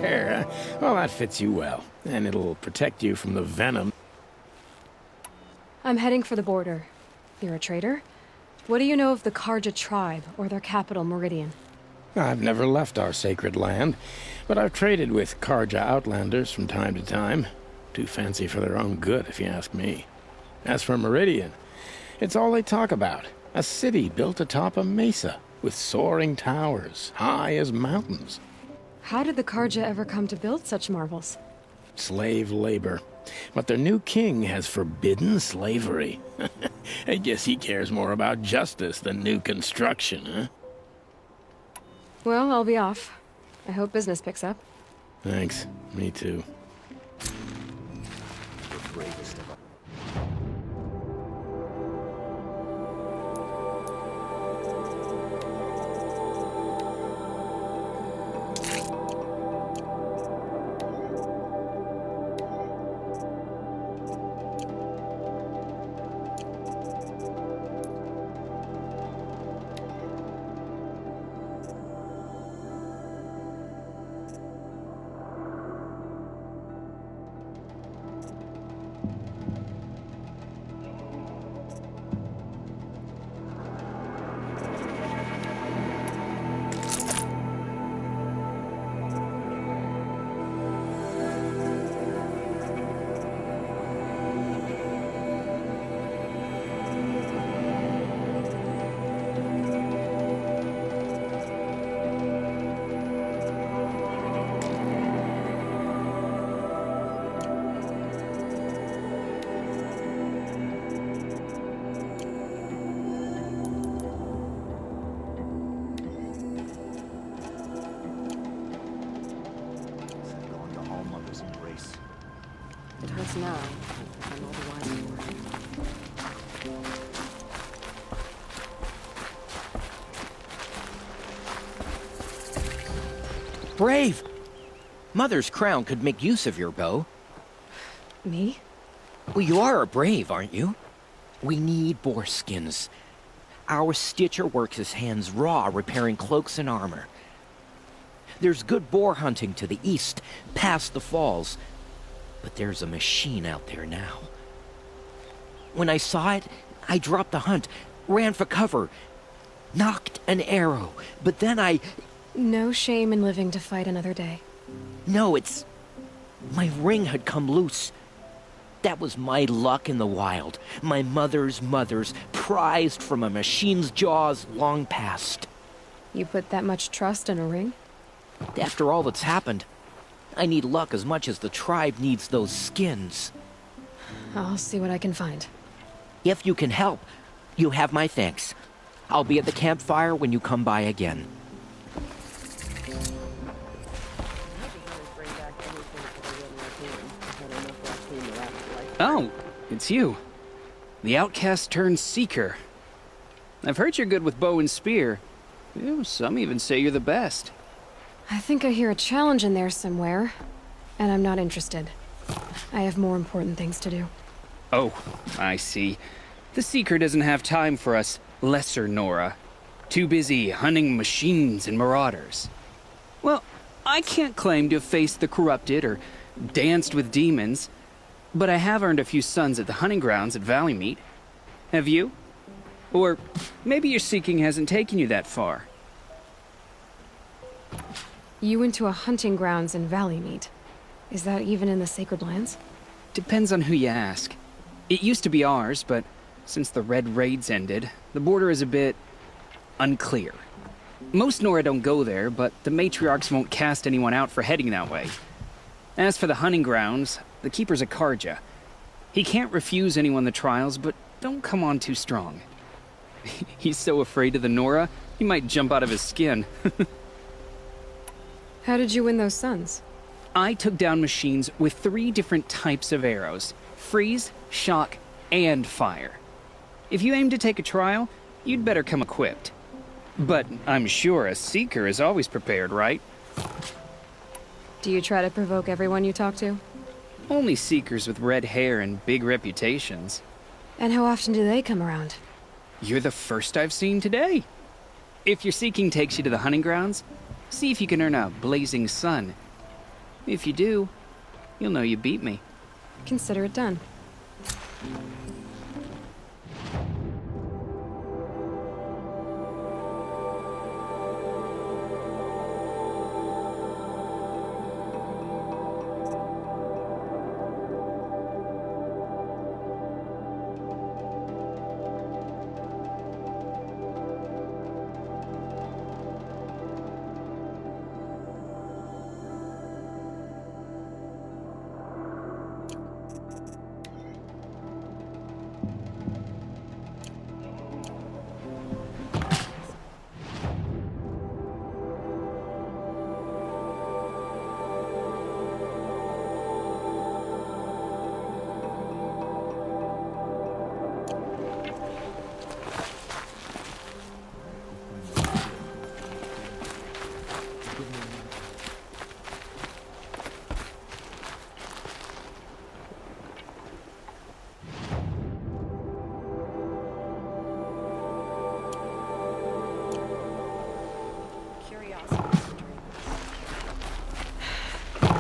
There. Well, that fits you well. And it'll protect you from the venom. I'm heading for the border. You're a trader? What do you know of the Karja tribe, or their capital, Meridian? I've never left our sacred land, but I've traded with Karja outlanders from time to time. Too fancy for their own good, if you ask me. As for Meridian, it's all they talk about. A city built atop a mesa, with soaring towers, high as mountains. How did the Karja ever come to build such marvels? Slave labor. But their new king has forbidden slavery. I guess he cares more about justice than new construction, huh? Well, I'll be off. I hope business picks up. Thanks. Me too. It hurts now. I'm all the wiser for it. Brave! Mother's crown could make use of your bow. Me? Well, you are a brave, aren't you? We need boar skins. Our stitcher works his hands raw repairing cloaks and armor. There's good boar hunting to the east, past the falls. But there's a machine out there now. When I saw it, I dropped the hunt, ran for cover, knocked an arrow, but then I... No shame in living to fight another day. No, it's... my ring had come loose. That was my luck in the wild. My mother's prized from a machine's jaws long past. You put that much trust in a ring? After all that's happened, I need luck as much as the tribe needs those skins. I'll see what I can find. If you can help, you have my thanks. I'll be at the campfire when you come by again. Oh, it's you. The outcast turned seeker. I've heard you're good with bow and spear. Ew, some even say you're the best. I think I hear a challenge in there somewhere, and I'm not interested. I have more important things to do. Oh, I see. The Seeker doesn't have time for us lesser Nora. Too busy hunting machines and marauders. Well, I can't claim to have faced the corrupted or danced with demons, but I have earned a few sons at the hunting grounds at Valleymeet. Have you? Or maybe your seeking hasn't taken you that far. You went to a hunting grounds in Valleymeet. Is that even in the Sacred Lands? Depends on who you ask. It used to be ours, but since the Red Raids ended, the border is a bit unclear. Most Nora don't go there, but the matriarchs won't cast anyone out for heading that way. As for the hunting grounds, the keeper's a Karja. He can't refuse anyone the trials, but don't come on too strong. He's so afraid of the Nora, he might jump out of his skin. How did you win those sons? I took down machines with 3 different types of arrows: freeze, shock, and fire. If you aim to take a trial, you'd better come equipped. But I'm sure a seeker is always prepared, right? Do you try to provoke everyone you talk to? Only seekers with red hair and big reputations. And how often do they come around? You're the first I've seen today. If your seeking takes you to the hunting grounds, see if you can earn a blazing sun. If you do, you'll know you beat me. Consider it done.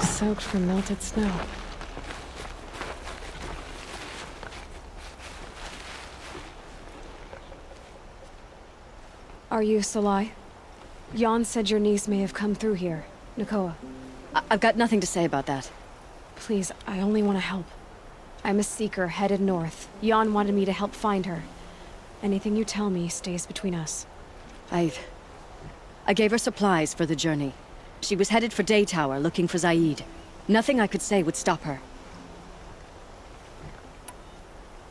Soaked from melted snow. Are you Salai? Jan said your niece may have come through here. Nakoa. I've got nothing to say about that. Please, I only want to help. I'm a seeker headed north. Jan wanted me to help find her. Anything you tell me stays between us. I gave her supplies for the journey. She was headed for Day Tower, looking for Zaid. Nothing I could say would stop her.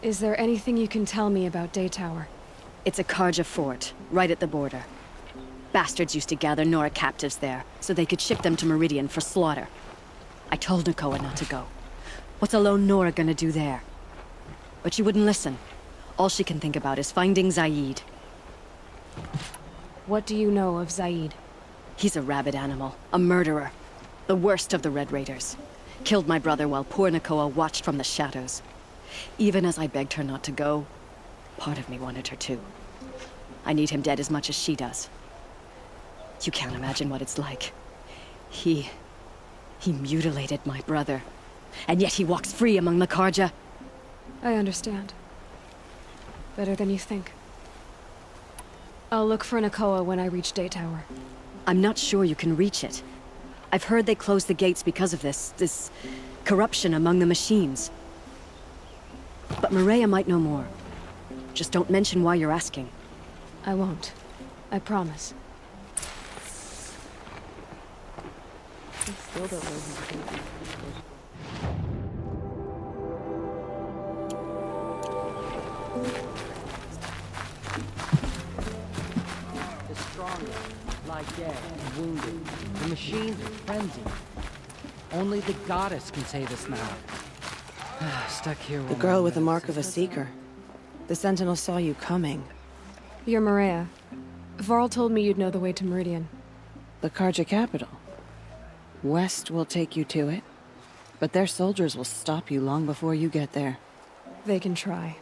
Is there anything you can tell me about Day Tower? It's a Karja fort, right at the border. Bastards used to gather Nora captives there, so they could ship them to Meridian for slaughter. I told Nakoa not to go. What's a lone Nora gonna do there? But she wouldn't listen. All she can think about is finding Zaid. What do you know of Zaid? He's a rabid animal, a murderer. The worst of the Red Raiders. Killed my brother while poor Nakoa watched from the shadows. Even as I begged her not to go, part of me wanted her to. I need him dead as much as she does. You can't imagine what it's like. He mutilated my brother. And yet he walks free among the Karja. I understand. Better than you think. I'll look for Nakoa when I reach Day Tower. I'm not sure you can reach it. I've heard they closed the gates because of this corruption among the machines. But Maria might know more. Just don't mention why you're asking. I won't. I promise. The strongest lie dead and wounded. The machines are frenzied. Only the goddess can save us now. Stuck here. The girl with the mark of a seeker. The Sentinel saw you coming. You're Maria. Varl told me you'd know the way to Meridian. The Karja capital. West will take you to it, but their soldiers will stop you long before you get there. They can try.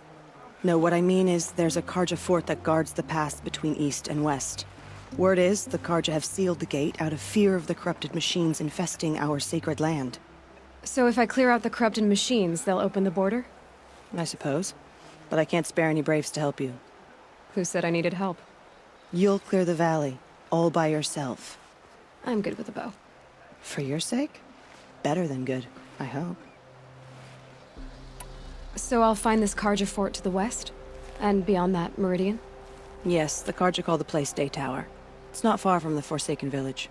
No, what I mean is there's a Karja fort that guards the pass between East and West. Word is the Karja have sealed the gate out of fear of the corrupted machines infesting our sacred land. So if I clear out the corrupted machines, they'll open the border? I suppose. But I can't spare any braves to help you. Who said I needed help? You'll clear the valley, all by yourself. I'm good with a bow. For your sake? Better than good, I hope. So I'll find this Karja fort to the west? And beyond that, Meridian? Yes, the Karja call the place Day Tower. It's not far from the Forsaken Village.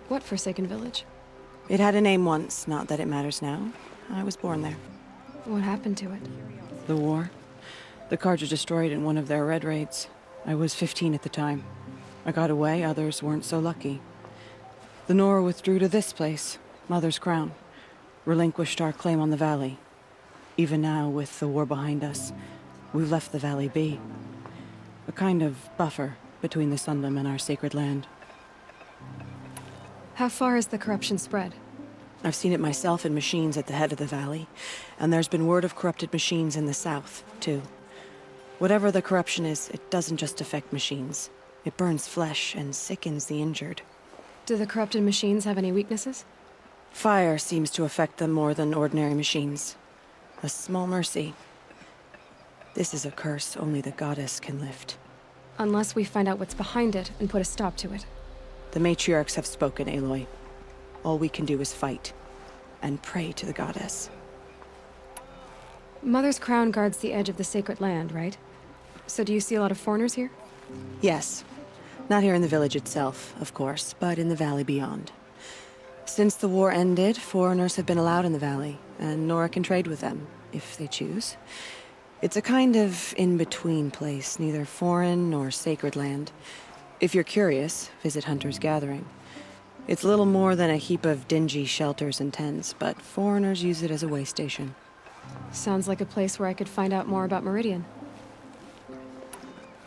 What Forsaken Village? It had a name once, not that it matters now. I was born there. What happened to it? The war. The Karja destroyed in one of their red raids. I was 15 at the time. I got away, others weren't so lucky. The Nora withdrew to this place, Mother's Crown. Relinquished our claim on the valley. Even now, with the war behind us, we've left the valley be. A kind of buffer between the Sundom and our sacred land. How far has the corruption spread? I've seen it myself in machines at the head of the valley, and there's been word of corrupted machines in the south, too. Whatever the corruption is, it doesn't just affect machines. It burns flesh and sickens the injured. Do the corrupted machines have any weaknesses? Fire seems to affect them more than ordinary machines. A small mercy. This is a curse only the goddess can lift. Unless we find out what's behind it and put a stop to it. The matriarchs have spoken, Aloy. All we can do is fight. And pray to the goddess. Mother's crown guards the edge of the sacred land, right? So do you see a lot of foreigners here? Yes. Not here in the village itself, of course, but in the valley beyond. Since the war ended, foreigners have been allowed in the valley, and Nora can trade with them, if they choose. It's a kind of in-between place, neither foreign nor sacred land. If you're curious, visit Hunter's Gathering. It's little more than a heap of dingy shelters and tents, but foreigners use it as a way station. Sounds like a place where I could find out more about Meridian.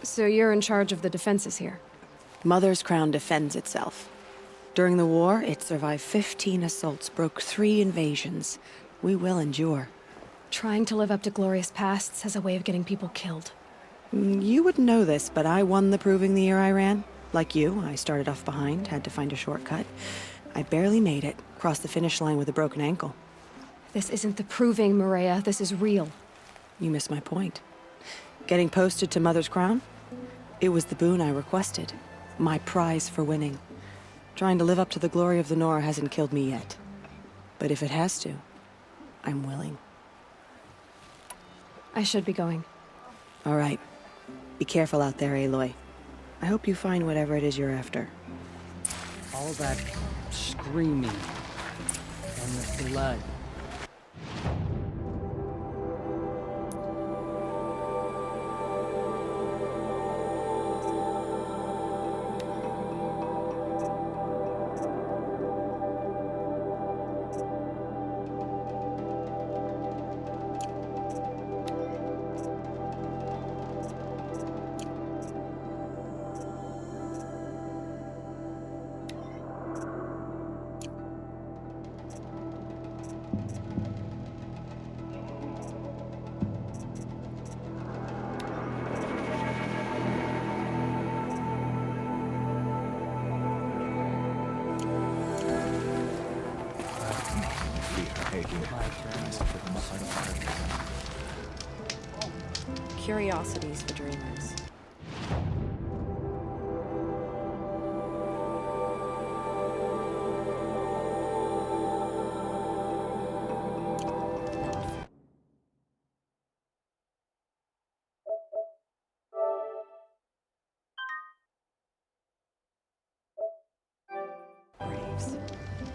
So you're in charge of the defenses here? Mother's crown defends itself. During the war, it survived 15 assaults, broke 3 invasions. We will endure. Trying to live up to glorious pasts has a way of getting people killed. You wouldn't know this, but I won the proving the year I ran. Like you, I started off behind, had to find a shortcut. I barely made it, crossed the finish line with a broken ankle. This isn't the proving, Maria. This is real. You missed my point. Getting posted to Mother's Crown? It was the boon I requested. My prize for winning. Trying to live up to the glory of the Nora hasn't killed me yet. But if it has to, I'm willing. I should be going. All right. Be careful out there, Aloy. I hope you find whatever it is you're after. All that screaming and the blood. Curiosities for dreamers.